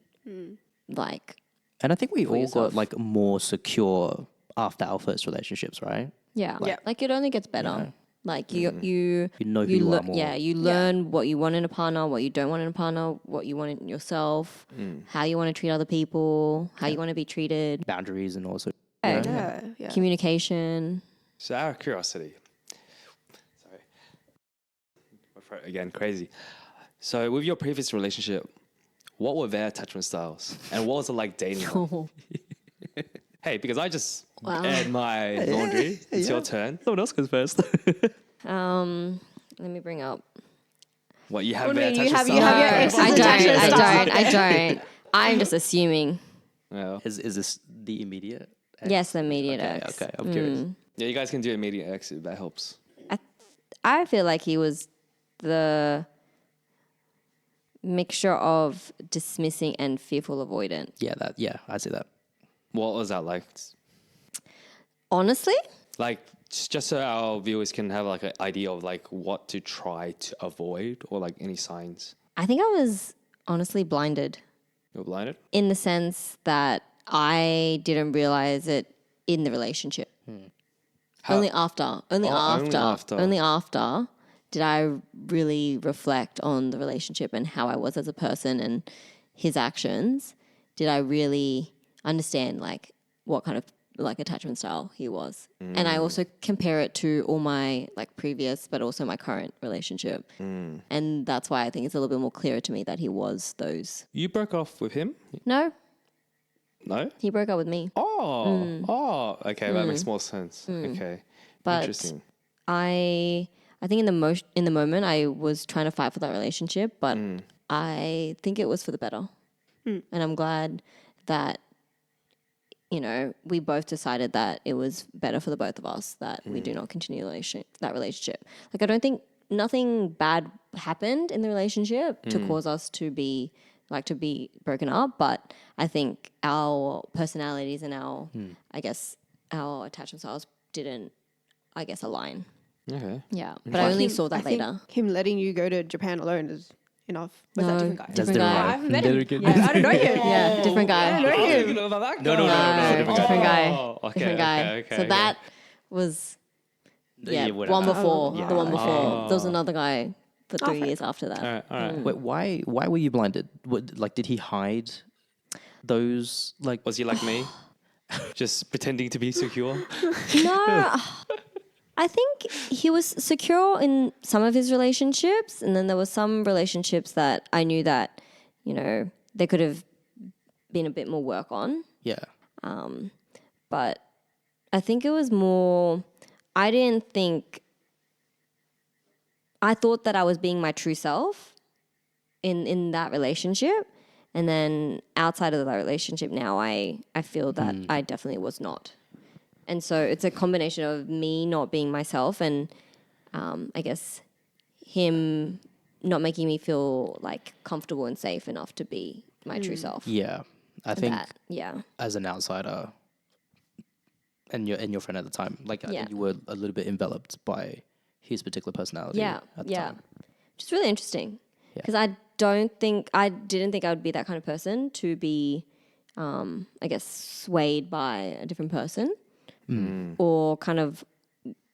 like, And I think we all yourself. got like more secure after our first relationships, right? yeah, Yeah. like it only gets better. Like you You know who you are more. Yeah, you learn what you want in a partner, what you don't want in a partner, what you want in yourself, how you want to treat other people, how you want to be treated, Boundaries and also. Yeah. communication. So out of curiosity, sorry, my throat again, crazy. So with your previous relationship, what were their attachment styles, and what was it like dating them? Hey, because I just aired my laundry. It's your turn. Someone else goes first. Let me bring up. What you have Oh, no, their you attachment have- you have your style? ex's I attachment style. I don't. I'm just assuming. Yeah. Is this the immediate? Ex? Yes, the immediate Okay, ex. okay. I'm curious. Yeah, you guys can do immediate exit. That helps. I feel like he was the mixture of dismissing and fearful avoidant. Yeah, I see that. What was that like? Honestly, Like, just so our viewers can have like an idea of like what to try to avoid, or like any signs. I think I was honestly blinded You're blinded. in the sense that I didn't realize it in the relationship. Only after only after. did I really reflect on the relationship and how I was as a person and his actions. Did I really understand like what kind of like attachment style he was? And I also compare it to all my like previous, but also my current relationship. And that's why I think it's a little bit more clearer to me that he was those. You broke off with him? No, No. he broke up with me. Oh, okay, that makes more sense. Okay, But interesting. I think in the moment I was trying to fight for that relationship, but I think it was for the better. And I'm glad that we both decided that it was better for the both of us that we do not continue that relationship. Like I don't think nothing bad happened in the relationship to cause us to be broken up, but I think our personalities and our our attachment styles didn't align. Okay. Yeah, but I only saw that I think later. him letting you go to Japan alone is enough. Was that No, different guy? different guy. I haven't met him. I don't know him. Yeah, different guy. I don't know him. No, different guy. Oh, okay, Different guy. okay, So okay. that was Yeah, whatever. one before. Yeah. The one before. There was another guy for 3 years after that. All right. Wait, why were you blinded? Like, did he hide those? Like, Was he like me? Just pretending to be secure? No, I think he was secure in some of his relationships, and then there were some relationships that I knew that, there could have been a bit more work on. yeah, But I think it was more, I thought that I was being my true self in that relationship. And then outside of that relationship now, I feel that I definitely was not. And so it's a combination of me not being myself and I guess him not making me feel like comfortable and safe enough to be my true self. yeah. I think Yeah. as an outsider, and your friend at the time, like I Yeah. think you were a little bit enveloped by his particular personality. Yeah. at the Yeah. time. Which is really interesting because I didn't think I would be that kind of person to be, swayed by a different person or kind of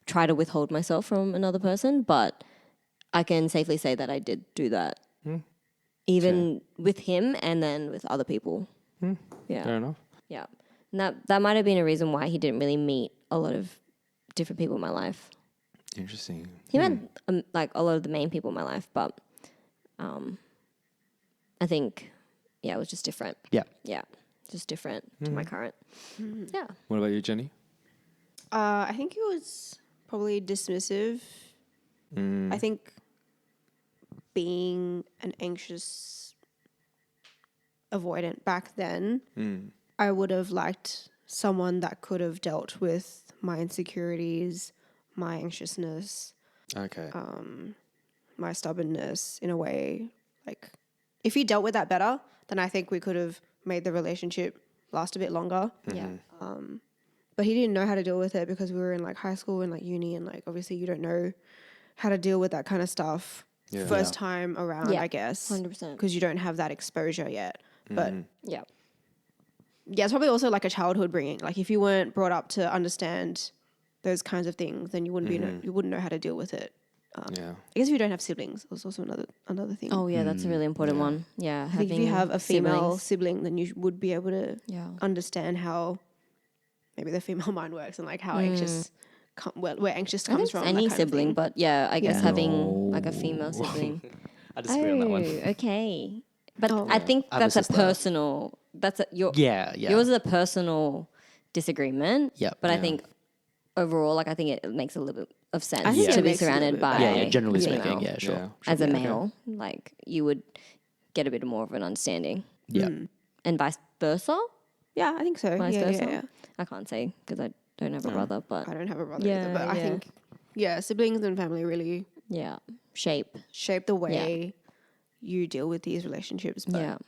try to withhold myself from another person. But I can safely say that I did do that, even with him and then with other people. Yeah, Fair enough. yeah, and that might have been a reason why he didn't really meet a lot of different people in my life. Interesting. He met a lot of the main people in my life, but I think it was just different. Yeah. Just different to my current. Yeah. What about you, Jenny? I think he was probably dismissive. I think being an anxious avoidant back then, I would have liked someone that could have dealt with my insecurities, my anxiousness, Okay. my stubbornness in a way. Like, if he dealt with that better, then I think we could have made the relationship last a bit longer. Yeah. But he didn't know how to deal with it because we were in like high school and like uni, and like obviously you don't know how to deal with that kind of stuff Yeah. first time around, Yeah, I guess. 100%. Because you don't have that exposure yet. But Yeah. yeah, it's probably also like a childhood bringing. Like if you weren't brought up to understand those kinds of things, then you wouldn't you wouldn't know how to deal with it. Yeah. I guess if you don't have siblings, that's also another thing. Oh yeah, that's a really important one. Yeah. I think if you have a female siblings. sibling, then you would be able to Yeah. understand how maybe the female mind works and like how anxious, where anxious I comes think from. any that kind of sibling, thing. but yeah, I guess Yeah. having like a female sibling. I disagree on that one. Okay. But Oh. I think I have a that's a sister. personal. That's a your. Yeah, yeah. Yours is a personal disagreement. Yep. But I Yeah. think overall, like I think it makes a little bit of sense I think to it be makes a little surrounded bit by. better. yeah, generally a speaking, female. yeah, sure. Yeah. As a Yeah. male, like you would get a bit more of an understanding, Yeah. and vice versa. Yeah, I think so. Vice Yeah, versa. yeah, yeah. I can't say because I don't have a brother, but I don't have a brother Yeah, either, but I yeah. think, yeah, siblings and family really yeah, shape. shape the way you deal with these relationships. But Yeah.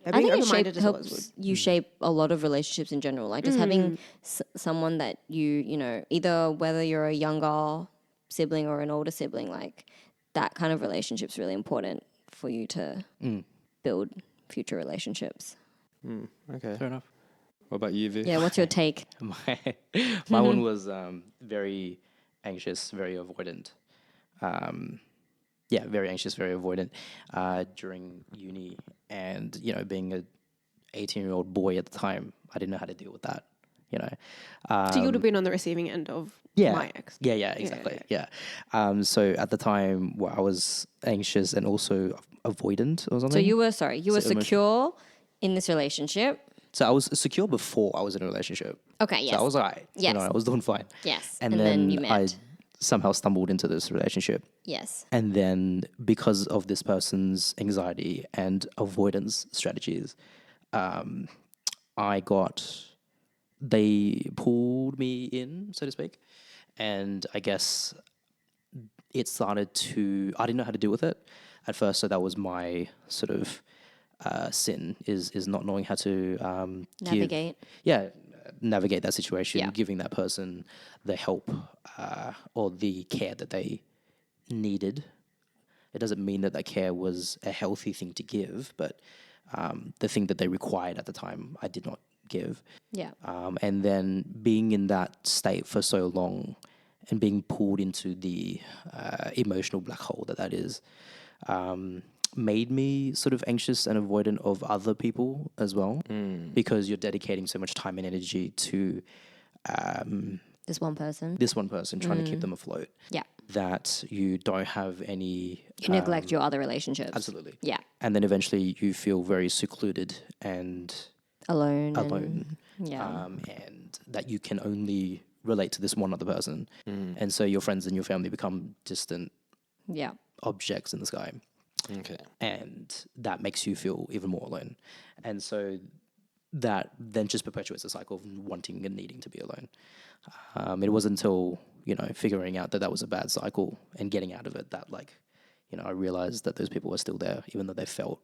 yeah, I being think it open-minded is always good. helps you shape a lot of relationships in general. Like just having someone that you know, either whether you're a younger sibling or an older sibling, like that kind of relationship's really important for you to build future relationships. Okay. Fair enough. What about you, Viv? Yeah, what's your take? My one was very anxious, very avoidant. Yeah, very anxious, very avoidant during uni, and you know, being a 18-year-old boy at the time, I didn't know how to deal with that. You know, So you would have been on the receiving end of yeah, my ex. yeah, exactly, yeah. So at the time, well, I was anxious and also avoidant or something. So you were you were So emotion- secure in this relationship. So I was secure before I was in a relationship. Okay, yes. So I was alright. Yes. You know, I was doing fine. Yes. And, And then you I met. somehow stumbled into this relationship. Yes. And then because of this person's anxiety and avoidance strategies, they pulled me in, so to speak. And I guess it started to, I didn't know how to deal with it at first. So that was my sort of sin is not knowing how to Navigate. navigate that situation, Yeah. giving that person the help or the care that they needed. It doesn't mean that care was a healthy thing to give, but the thing that they required at the time, I did not give. Yeah. And then being in that state for so long and being pulled into the emotional black hole that is, made me sort of anxious and avoidant of other people as well, because you're dedicating so much time and energy to This one person. this one person, trying to keep them afloat, Yeah. that you don't have any... You neglect your other relationships. Absolutely. Yeah. And then eventually you feel very secluded and Alone. alone. Yeah. And that you can only relate to this one other person. And so your friends and your family become distant Yeah. objects in the sky. Okay. And that makes you feel even more alone. And so that then just perpetuates the cycle of wanting and needing to be alone. It wasn't until, you know, figuring out that was a bad cycle and getting out of it that, like, you know, I realized that those people were still there, even though they felt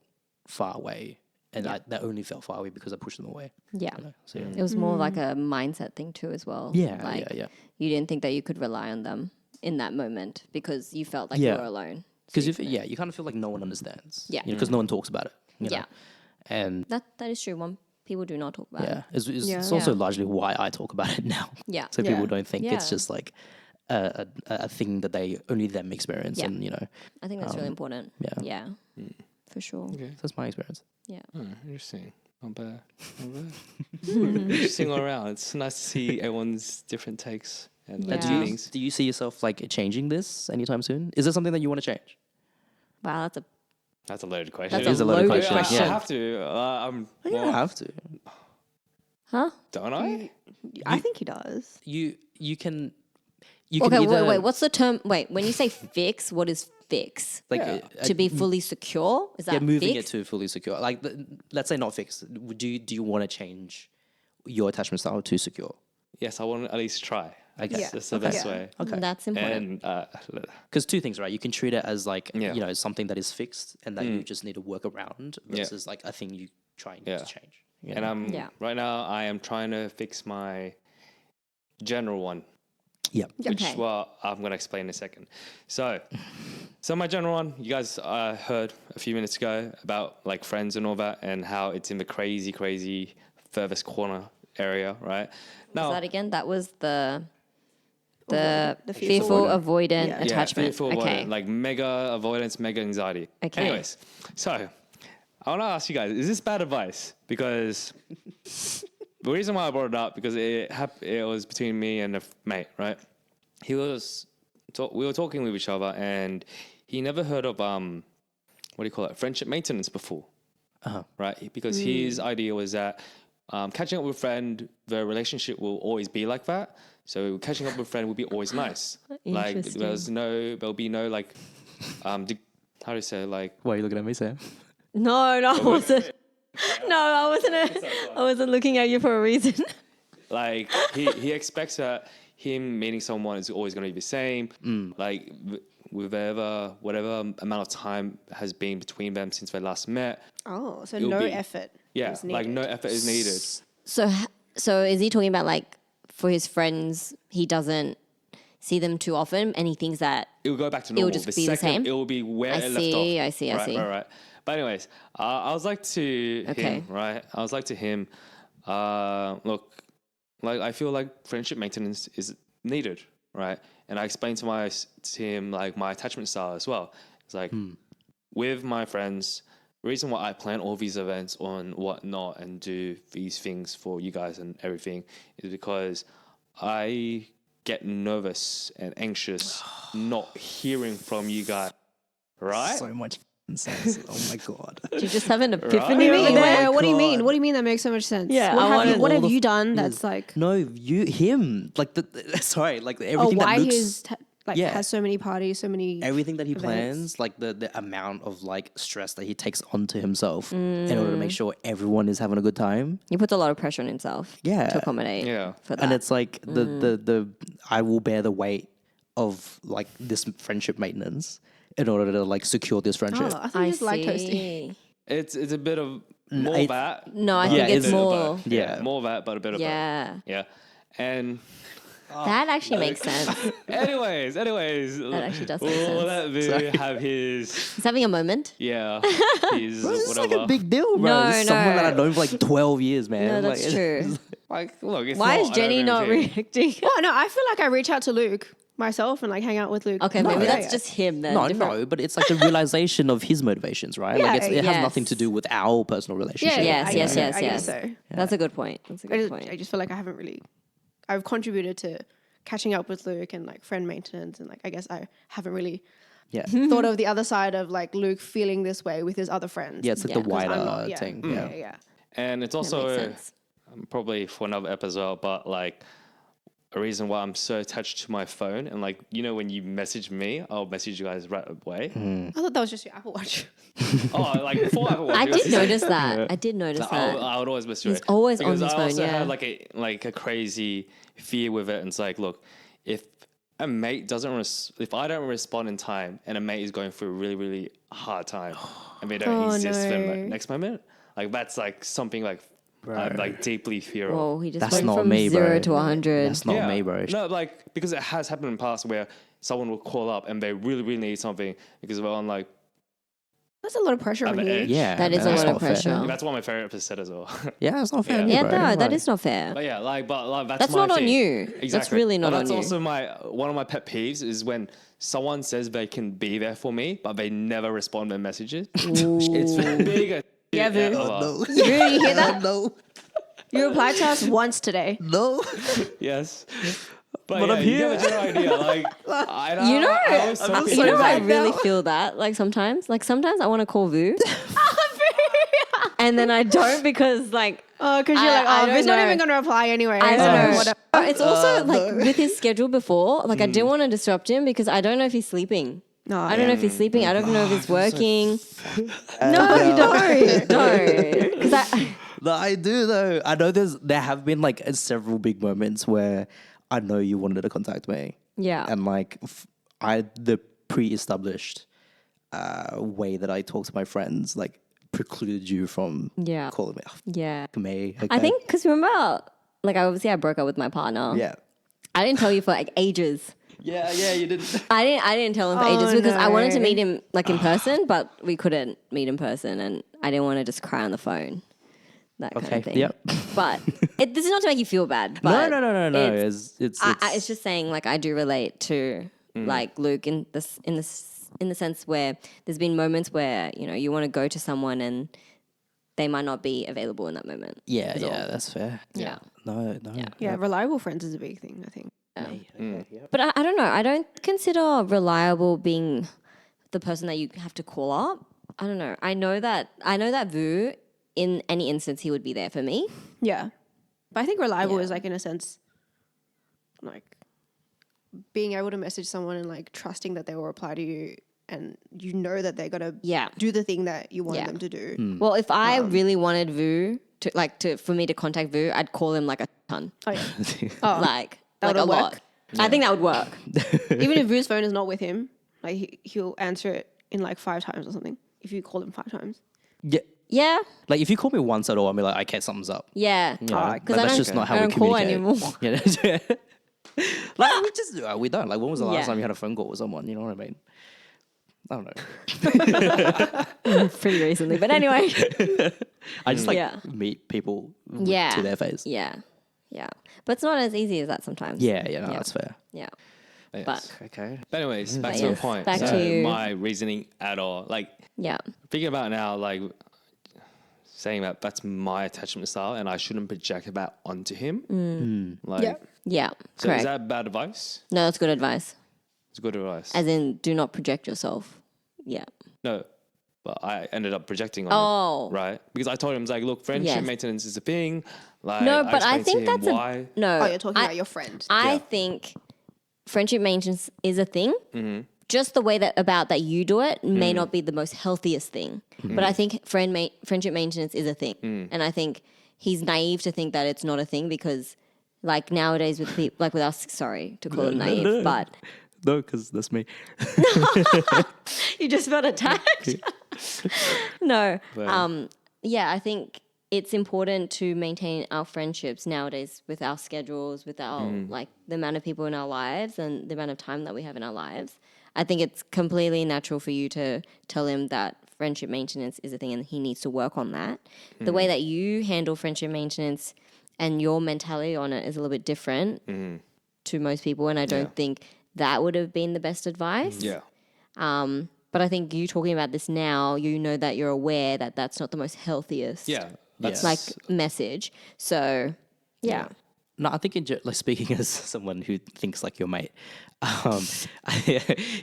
far away. And they only felt far away because I pushed them away. Yeah. You know? So, yeah. It was more like a mindset thing too as well. Yeah, Like yeah. you didn't think that you could rely on them in that moment because you felt like you Yeah. were alone. Because you kind of feel like no one understands. Yeah. Because no one talks about it. You know? Yeah. And That is true. People do not talk about it. yeah, it's Yeah. also Yeah. largely why I talk about it now. Yeah. So Yeah. people don't think it's Yeah. just like a thing that they only them experience. Yeah. And, you know, I think that's really important. yeah. Yeah. For sure. Okay. That's my experience. Yeah. Interesting. Not bad. Not bad. Interesting all around. It's nice to see everyone's different takes and Yeah. feelings. Do you see yourself like changing this anytime soon? Is there something that you want to change? Wow, that's a That's a loaded question. That's a loaded loaded question. I Yeah. have to. You don't have to. huh? Don't I? I think he does. You can Okay, either, wait. What's the term? Wait, when you say fix, what is fix? like To be fully secure? Is that yeah, moving fix? it to fully secure. Like let's say not fixed. Do you want to change your attachment style to secure? Yes, I want to at least try. I guess Yeah. that's the best Yeah. way. Okay. That's important. And Because two things, right? You can treat it as like Yeah. you know something that is fixed and that you just need to work around versus like a thing you try and Yeah. to change. and I'm Yeah. right now I am trying to fix my general one, Yeah. which Okay. I'm going to explain in a second. So my general one, you guys heard a few minutes ago about like friends and all that, and how it's in the crazy furthest corner area, right? Now, Is that again? That was the The fearful, avoidant Yeah. attachment. fearful Okay. avoidant, like mega avoidance, mega anxiety. Okay. Anyways, so I want to ask you guys: is this bad advice? Because the reason why I brought it up because it was between me and a mate, right? We were talking with each other, and he never heard of what do you call it, friendship maintenance before, right? Because his idea was that catching up with a friend, the relationship will always be like that. So catching up with a friend will be always nice. Like there'll be no like, how do you say, like, Why are you looking at me, Sam? No, I wasn't. No, I wasn't looking at you for a reason. like he expects that him meeting someone is always going to be the same. Like whatever amount of time has been between them since they last met. Oh, so It'll no be- effort. Yeah, is like no needed. effort is needed. So is he talking about like for his friends, he doesn't see them too often and he thinks that It will go back to normal. just be the same? It will be where I it left see, off. I see. Right. But anyways, I was like to Okay. him, right? I was like to him, look, like I feel like friendship maintenance is needed, right? And I explained to him like my attachment style as well. It's like with my friends, the reason why I plan all these events on whatnot and do these things for you guys and everything is because I get nervous and anxious not hearing from you guys, right? So much sense. Oh my god. do you just have an epiphany What do you over mean? there? What do you mean? God. What do you mean that makes so much sense? Yeah, What I have wanna- you, what all have the you done that's like? No, him. Like sorry, like everything Why that looks. his Yeah. has so many parties, so many Everything that he events. plans, like the amount of like stress that he takes onto himself in order to make sure everyone is having a good time. He puts a lot of pressure on himself Yeah. to accommodate Yeah. for that. And it's like the I will bear the weight of like this friendship maintenance in order to like secure this friendship. Oh, I think he's lactose. see. It's a bit of more it- that. No, I but think a it's bit of more. both. Yeah. More that, but a bit of both. Yeah. Yeah. And That actually makes sense. anyways, that actually does make we'll sense. let Vu have his, He's having a moment. yeah, his Bro, this is whatever. like a big deal, bro. No, This is someone no. that I've known for like 12 years, man. No, that's Like, true. Like, look, it's Why not, is I don't Jenny agree not with him. reacting? Well, no, I feel like I reach out to Luke myself and like hang out with Luke. Okay, No, maybe yeah, that's just him then. No, different- no, but it's like the realization of his motivations, right? Yeah, Like it has yes. nothing to do with our personal relationship. Yes, I yes, guess so. yes, I guess yes. so. That's a good point. That's a good I point. just feel like I haven't really. I've contributed to catching up with Luke and like friend maintenance, and like I guess I haven't really Yeah. thought of the other side of like Luke feeling this way with his other friends. Yeah, it's like Yeah. the 'Cause I'm wider not- yeah, thing. yeah, Yeah. yeah. And it's That also makes sense. probably for another episode, but like a reason why I'm so attached to my phone. And like, you know, when you message me, I'll message you guys right away. Mm. I thought that was just your Apple Watch. Oh, like before Apple Watch. I it was did just- notice that. I did notice that. I would always message you. He's always on because his I phone, also yeah. had like a crazy fear with it. And it's like, look, if a mate doesn't, if I don't respond in time, and a mate is going through a really, really hard time, and they don't Oh, exist for no. the next moment, like that's like something like I'm like deeply fear of. Whoa, he just That's went not from me, 0 bro. to 100. That's not me, bro. No, like because it has happened in the past where someone will call up and they really, really need something because they're on like That's a lot of pressure at on the you. edge. Yeah. That is man, a that's lot of not fair. pressure. That's what my therapist said as well. Yeah, it's not fair. Yeah. on you, Yeah, bro. no, that Like- is not fair. But yeah, like, that's That's my not on thing. you. Exactly. That's really not But on that's you. also one of my pet peeves is when someone says they can be there for me, but they never respond to messages. It's bigger. Yeah, Vu. No. You hear that? No. You replied to us once today. No. Yes. But I'm yeah, you here. get the general idea. Like, I don't You know, I always tell I'm people, You know, I bad really now. feel that. Like sometimes I want to call Vu, and then I don't because like Oh, because you're I like, oh, don't he's not know. even going to reply anyway. I so don't know. whatever. It's also like no. with his schedule before. Like I didn't want to disrupt him because I don't know if he's sleeping. No, I don't know if he's sleeping. I don't know if he's working. No, you don't. Don't. Because I. No, I do though. I know there have been like several big moments where I know you wanted to contact me, Yeah. and like the pre-established way that I talk to my friends like precluded you from Yeah. calling me. Oh, Yeah. f- me. I okay. think because remember, like obviously I broke up with my partner. Yeah. I didn't tell you for like ages. Yeah. You didn't. I didn't tell him for ages Oh, because I wanted to no. meet him like in person, but we couldn't meet in person, and I didn't want to just cry on the phone. That kind Okay. of thing. Yep. But this is not to make you feel bad. No. But No. It's, it's just saying like I do relate to like Luke in the sense where there's been moments where you want to go to someone and they might not be available in that moment. Yeah. is all. That's fair. Yeah. No. Yeah, reliable friends is a big thing, I think. But I don't know. I don't consider reliable being the person that you have to call up. I don't know. I know that Vu, in any instance, he would be there for me. Yeah. But I think reliable Yeah. is like, in a sense, like being able to message someone and like trusting that they will reply to you and you know that they're going to Yeah. do the thing that you wanted Yeah. them to do. Well, if I really wanted Vu for me to contact Vu, I'd call him like a ton. Oh, yeah. Oh, Like that a would work? lot. I think that would work. Even if Vu's phone is not with him, like he'll answer it in like 5 times or something if you call him 5 times. Yeah. Yeah. Like if you call me once at all, I'll be like, okay, something's up. Yeah. You know? Because But I that's don't, just not how I we don't call communicate. anymore. Yeah. Like we don't. Like when was the last Yeah. time you had a phone call with someone? You know what I mean? I don't know. Pretty recently. But anyway. I just like Yeah. meet people Yeah. to their face. Yeah. Yeah. But it's not as easy as that sometimes. Yeah, no, that's fair. Yeah. Yes. But Okay. But anyways, back But to the yes, point. back so to you. my reasoning at all. Like yeah. thinking about it now, like saying that that's my attachment style and I shouldn't project that onto him. Like, Yeah. Yeah. so Correct. is that bad advice? No, that's good advice. It's good advice. As in, do not project yourself. Yeah. No, but I ended up projecting on Oh. him, right? Because I told him, like, look, friendship Yes. maintenance is a thing. Like, No, but I explained think to him that's why. no. Oh, you're talking about your friend. I Yeah. think friendship maintenance is a thing. Just the way that you do it may not be the most healthiest thing. But I think friendship maintenance is a thing. And I think he's naive to think that it's not a thing because like nowadays with people, like with us, sorry to call him naive, but No, because that's me. you just felt attacked. No. Well. Yeah, I think it's important to maintain our friendships nowadays with our schedules, with our like the amount of people in our lives and the amount of time that we have in our lives. I think it's completely natural for you to tell him that friendship maintenance is a thing and he needs to work on that. The way that you handle friendship maintenance and your mentality on it is a little bit different to most people, and I don't think that would have been the best advice. Yeah. But I think you talking about this now, you know that you're aware that that's not the most healthiest Yeah. That's like message. So yeah. No, I think like speaking as someone who thinks like your mate,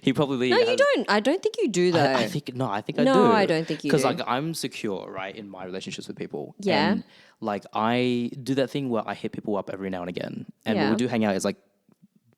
he probably No, you don't. I don't think you do though. I think I do. No, I don't think you Because do. like I'm secure, right, in my relationships with people. Yeah. And like I do that thing where I hit people up every now and again, and when Yeah. we do hang out, it's like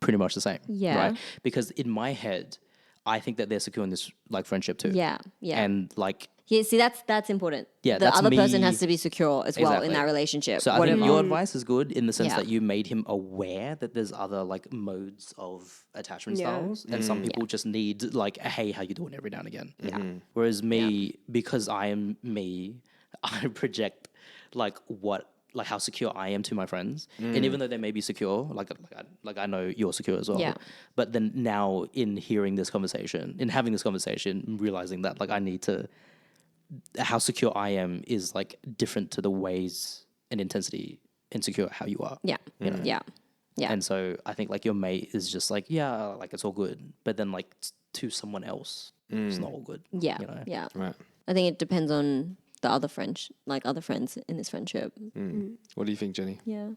pretty much the same. Yeah. Right. Because in my head, I think that they're secure in this like friendship too. Yeah. Yeah. And like Yeah, see, that's important. Yeah, the that's other person me- has to be secure as well in Exactly. that relationship. so, I whatever. think your advice is good in the sense Yeah. that you made him aware that there's other like modes of attachment Yeah. styles, and some people just need like, hey, how you doing every now and again. Yeah. Whereas me, because I am me, I project like how secure I am to my friends, and even though they may be secure, like I know you're secure as well. Yeah. But then now in hearing this conversation, in having this conversation, realizing that like I need to, how secure I am is like different to the ways and intensity insecure how you are. Yeah. Yeah. Yeah. And so I think like your mate is just like, yeah, like it's all good. But then like to someone else, it's not all good. Yeah. You know? Yeah. right. I think it depends on the other friends, like other friends in this friendship. What do you think, Jenny? Yeah.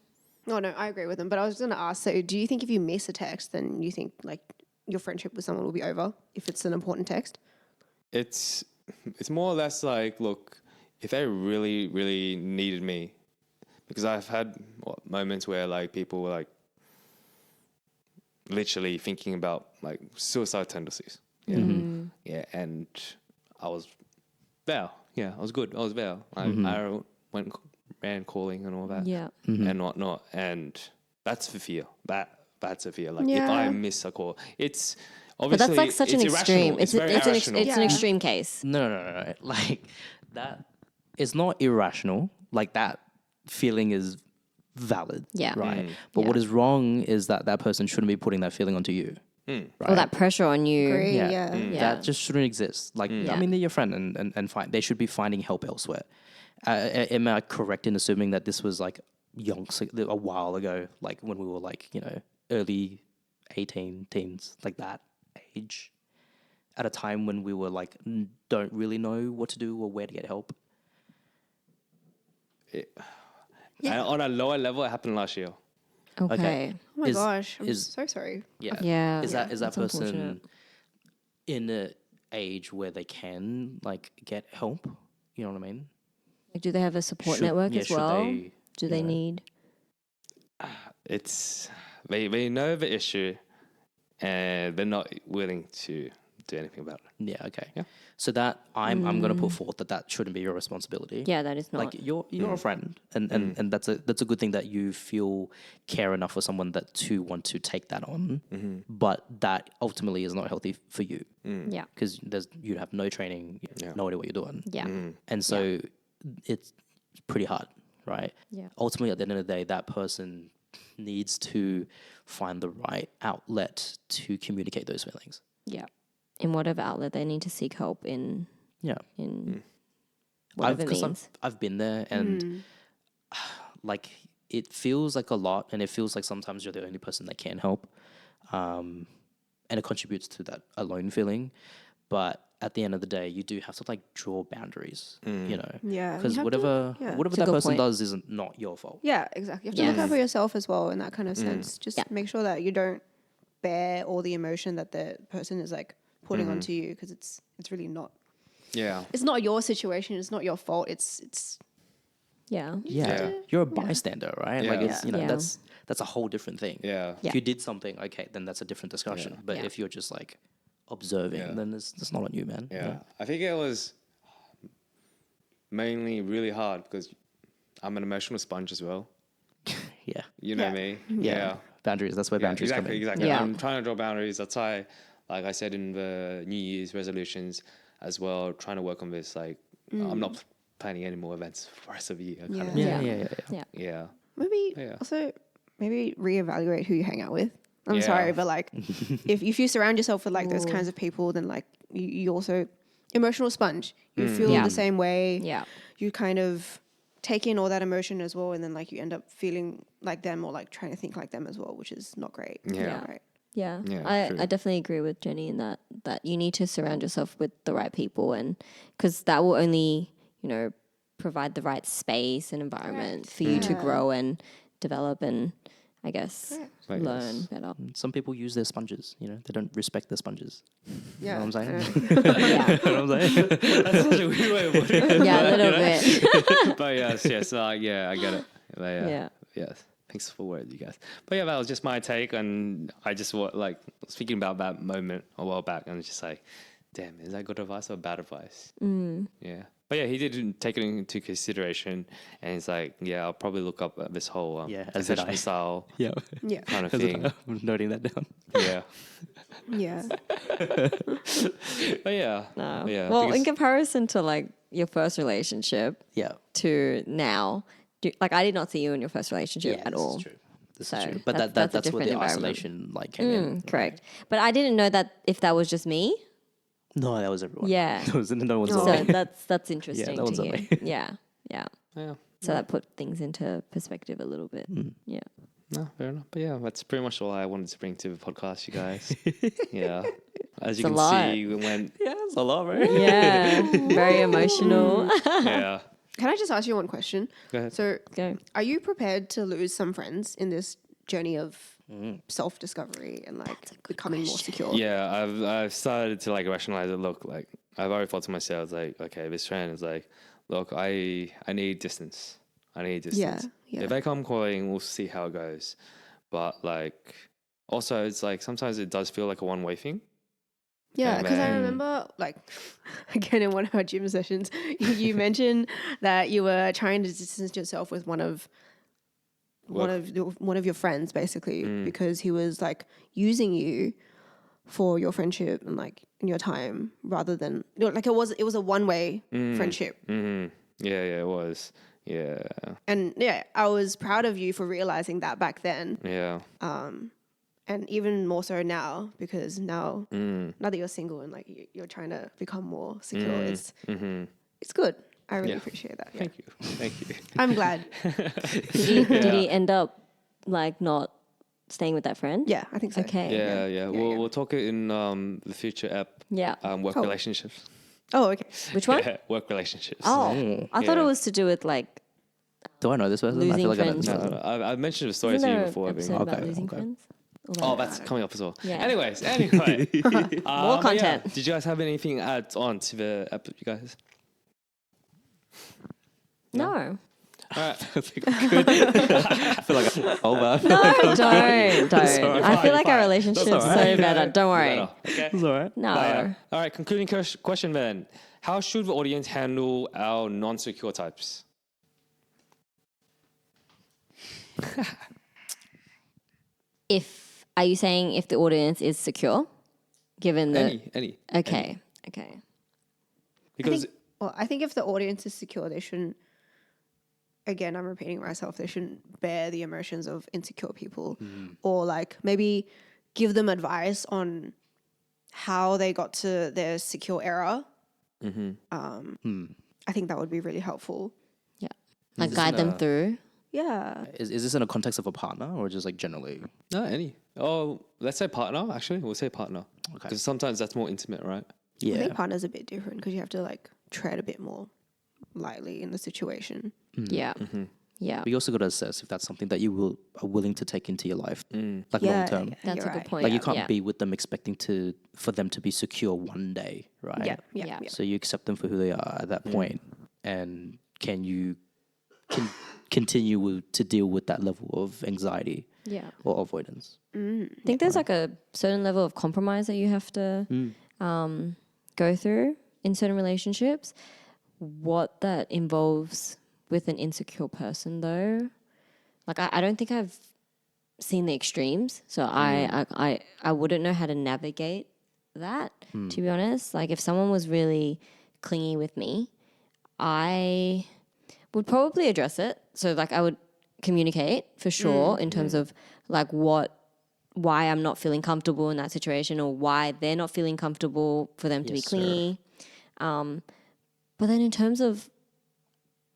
Oh, no, I agree with him. But I was going to ask, so do you think if you miss a text, then you think like your friendship with someone will be over if it's an important text? It's more or less like, look, if they really, really needed me, because I've had moments where like people were like literally thinking about like suicide tendencies. Yeah. Yeah. And I was there. Yeah, I was good. I was there. I went ran calling and all that. Yeah. And whatnot. And that's the fear. That's a fear. Like if Yeah. I miss a call, it's But obviously that's like such an it's extreme. irrational. It's very irrational. It's an extreme case. No. Like that is not irrational. Like that feeling is valid. Yeah. Right. But what is wrong is that that person shouldn't be putting that feeling onto you. Right. Or that pressure on you. Agree, Yeah. yeah. Yeah. That just shouldn't exist. Like, I mean, they're your friend and fine. They should be finding help elsewhere. Am I correct in assuming that this was like a while ago, like when we were like, you know, early 18 teens, like that age, at a time when we were like, don't really know what to do or where to get help? And on a lower level, it happened last year. Okay. Oh my Is- gosh, I'm is- so sorry. Yeah. Yeah. Is that That's person unfortunate. in a age where they can like get help. You know what I mean? Like, do they have a support Should- network yeah, as should well? they- Do they yeah. need? It's they know the issue, and they're not willing to do anything about it. Yeah. Okay. Yeah. So that I'm going to put forth that shouldn't be your responsibility. Yeah, that is not. Like you're a friend, and that's a good thing that you feel care enough for someone that to want to take that on. But that ultimately is not healthy for you yeah. because you have no training, you have no idea what you're doing, Yeah. and so it's pretty hard, right? Yeah. Ultimately, at the end of the day, that person needs to find the right outlet to communicate those feelings. Yeah. In whatever outlet they need to seek help in. Yeah. In whatever means. I've been there, and like it feels like a lot, and it feels like sometimes you're the only person that can help, and it contributes to that alone feeling. But at the end of the day, you do have to like draw boundaries, you know, Yeah, you because have whatever to- yeah. whatever It's a that good person point. does is not your fault. Yeah, exactly. You have to Yes. look out for yourself as well in that kind of sense. Just Yeah. make sure that you don't bear all the emotion that the person is like putting onto you, because it's really not. Yeah. It's not your situation. It's not your fault. It's Yeah. Yeah. You're a bystander, right? Like Yeah. it's you know Yeah. that's a whole different thing. Yeah. Yeah. If you did something, okay, then that's a different discussion. But Yeah. if you're just like observing, Yeah. then it's not on you, man. Yeah. I think it was mainly really hard because I'm an emotional sponge as well. Yeah. You know Yeah. me. Yeah. Boundaries. That's where boundaries come in. Exactly. Yeah. I'm trying to draw boundaries. That's why, like I said in the New Year's resolutions as well, trying to work on this. Like, I'm not planning any more events for the rest of the year. Kind of Yeah. thing. Yeah. Yeah. maybe Yeah. also maybe reevaluate who you hang out with. I'm Yeah. sorry, but like if you surround yourself with like those kinds of people, then like you also emotional sponge. You feel Yeah. the same way. Yeah. You kind of take in all that emotion as well, and then like you end up feeling like them or like trying to think like them as well, which is not great. Yeah. Right. Yeah, Yeah, true. I definitely agree with Jenny in that you need to surround yourself with the right people, and because that will only provide the right space and environment for you to grow and develop and I guess Right, learn yes. better. Some people use their sponges, they don't respect their sponges. Yeah. You know what I'm saying? Yeah, You know what I'm saying? That's such a weird way of putting it. yeah, a little bit. But yes, yeah, I get it. Yeah. Yes. Thanks for the word, you guys. But yeah, that was just my take, and I just speaking about that moment a while back, and it's just like, damn, is that good advice or bad advice? Yeah. But yeah, he did take it into consideration, and he's like, yeah, I'll probably look up this whole as did assessment I. style Yeah. Yeah. kind of thing. I'm noting that down. Yeah. Yeah. But yeah. No. Yeah. Well, in because- comparison to like your first relationship Yeah. to now, I did not see you in your first relationship at this all. is true. This So is true. But that's a that's where different the environment. isolation came in. Correct. But I didn't know that if that was just me. No, that was everyone. Yeah. No one's So on me. that's interesting that one's to on hear. me. Yeah. Yeah. Yeah. So that put things into perspective a little bit. Yeah. No, fair enough. But yeah, that's pretty much all I wanted to bring to the podcast, you guys. Yeah. As you It's a can lot. see, we went, Yeah, it's a lot, right? Yeah. Very emotional. yeah. Can I just ask you one question? Go ahead. So, Go. are you prepared to lose some friends in this journey of self-discovery and like becoming more secure? Yeah, I've started to like rationalize it. Look, like I've already thought to myself, like, okay, this trend is like, look, I need distance. I need distance. Yeah. If they come calling, we'll see how it goes. But like, also, it's like sometimes it does feel like a one-way thing. Yeah, And because I then- remember, like, again in one of our gym sessions, you mentioned that you were trying to distance yourself with one of your friends, basically, because he was like using you for your friendship and like in your time, rather than like it was a one-way friendship. Mm-hmm. Yeah, it was. Yeah, And yeah, I was proud of you for realizing that back then. yeah. And even more so now, because now that you're single and like you're trying to become more secure, it's good. I really appreciate that. Yeah. Thank you. I'm glad. Did he end up like not staying with that friend? Yeah, I think so. Okay. Yeah. We'll talk it in the future app. Yeah. Work Cool. relationships. Oh, okay. Which one? Yeah, work relationships. Oh, I thought it Yeah. was to do with like Do I know this person? I Losing feel like I know friends. this No, person. I've mentioned the story isn't to you there an before. I think. episode about Okay, losing okay. friends? Oh, that's coming up as well. Yeah. Anyways, anyway. More but yeah, content. did you guys have anything add on to the episode, you guys? No. All right. I feel like over. No, don't. I feel like our Fine. relationship's That's all so right. better. Don't worry. Better. Okay. It's all right. No. But yeah. All right. Concluding question then. How should the audience handle our non-secure types? Are you saying if the audience is secure, given the Any. okay. Because I think if the audience is secure, they shouldn't. Again, I'm repeating myself. They shouldn't bear the emotions of insecure people, or like maybe give them advice on how they got to their secure era. I think that would be really helpful. Yeah. Like guide them through. Yeah. Is this in a context of a partner or just like generally? no, any. Oh, let's say partner. Actually, we'll say partner. Okay. Because sometimes that's more intimate, right? I think partner's a bit different because you have to like tread a bit more lightly in the situation. Yeah. Yeah. But you also got to assess if that's something that you are willing to take into your life, like Yeah, long term. yeah. That's You're a good right. point. Like you can't yeah. be with them expecting for them to be secure one day, right? Yeah. Yeah. So you accept them for who they are at that point, and can you continue to deal with that level of anxiety Yeah. or avoidance? I think there's like a certain level of compromise that you have to go through in certain relationships. What that involves with an insecure person, though, like I don't think I've seen the extremes, so I wouldn't know how to navigate that. To be honest, like if someone was really clingy with me, I would probably address it. So like I would communicate for sure in terms of like why I'm not feeling comfortable in that situation, or why they're not feeling comfortable for them to be clingy. But then in terms of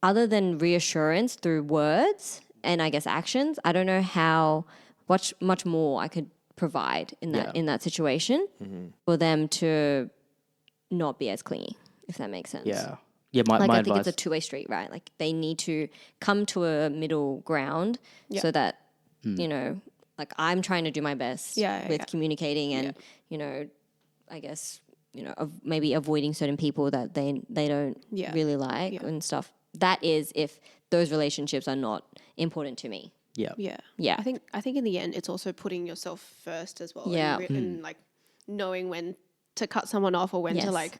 other than reassurance through words and I guess actions, I don't know how much more I could provide in that situation for them to not be as clingy, if that makes sense. Yeah. Yeah, my I think advice. it's a two-way street, right? Like they need to come to a middle ground so that, you know, like I'm trying to do my best with communicating and, you know, I guess, you know, maybe avoiding certain people that they don't really like and stuff. That is if those relationships are not important to me. Yeah. Yeah. Yeah. I think in the end, it's also putting yourself first as well. Yeah. And like knowing when to cut someone off or when to like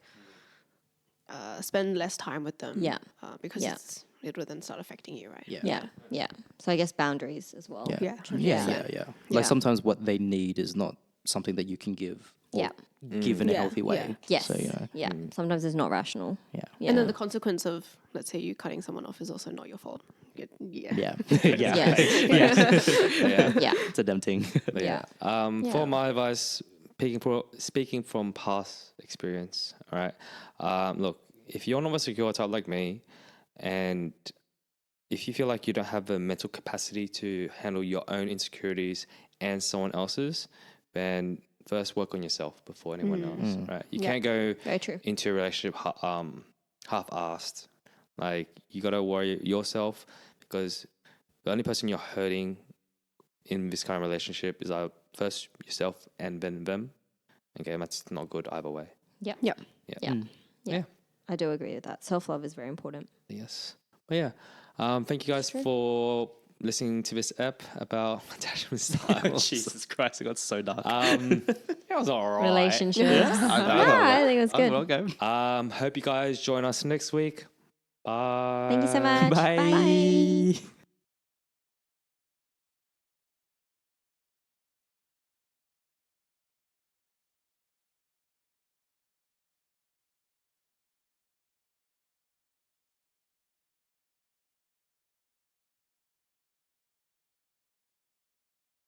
spend less time with them. Yeah. Because it will then start affecting you, right? Yeah. Yeah. Yeah. So I guess boundaries as well. Yeah. Yeah. Like Yeah. sometimes what they need is not something that you can give. Or give in a healthy way. Yes. So, you know. Yeah. Sometimes it's not rational. Yeah. And then the consequence of, let's say, you cutting someone off is also not your fault. Yeah. Yeah. Yes. Yeah. It's a damn thing. Yeah. For my advice, speaking from past experience, all right. Look, if you're not a secure type like me, and if you feel like you don't have the mental capacity to handle your own insecurities and someone else's, then first work on yourself before anyone else, right? You can't go Very true. into a relationship half-assed. Like, you got to worry yourself, because the only person you're hurting in this kind of relationship is first yourself and then them. Okay, that's not good either way. Yeah. Yeah. Yeah. I do agree with that. Self-love is very important. Yes. But yeah, thank you guys for listening to this ep about attachment styles. Jesus Christ, it got so dark. It was all right. Relationships. I I think it was good. Okay. Hope you guys join us next week. Bye. Thank you so much. Bye. Bye.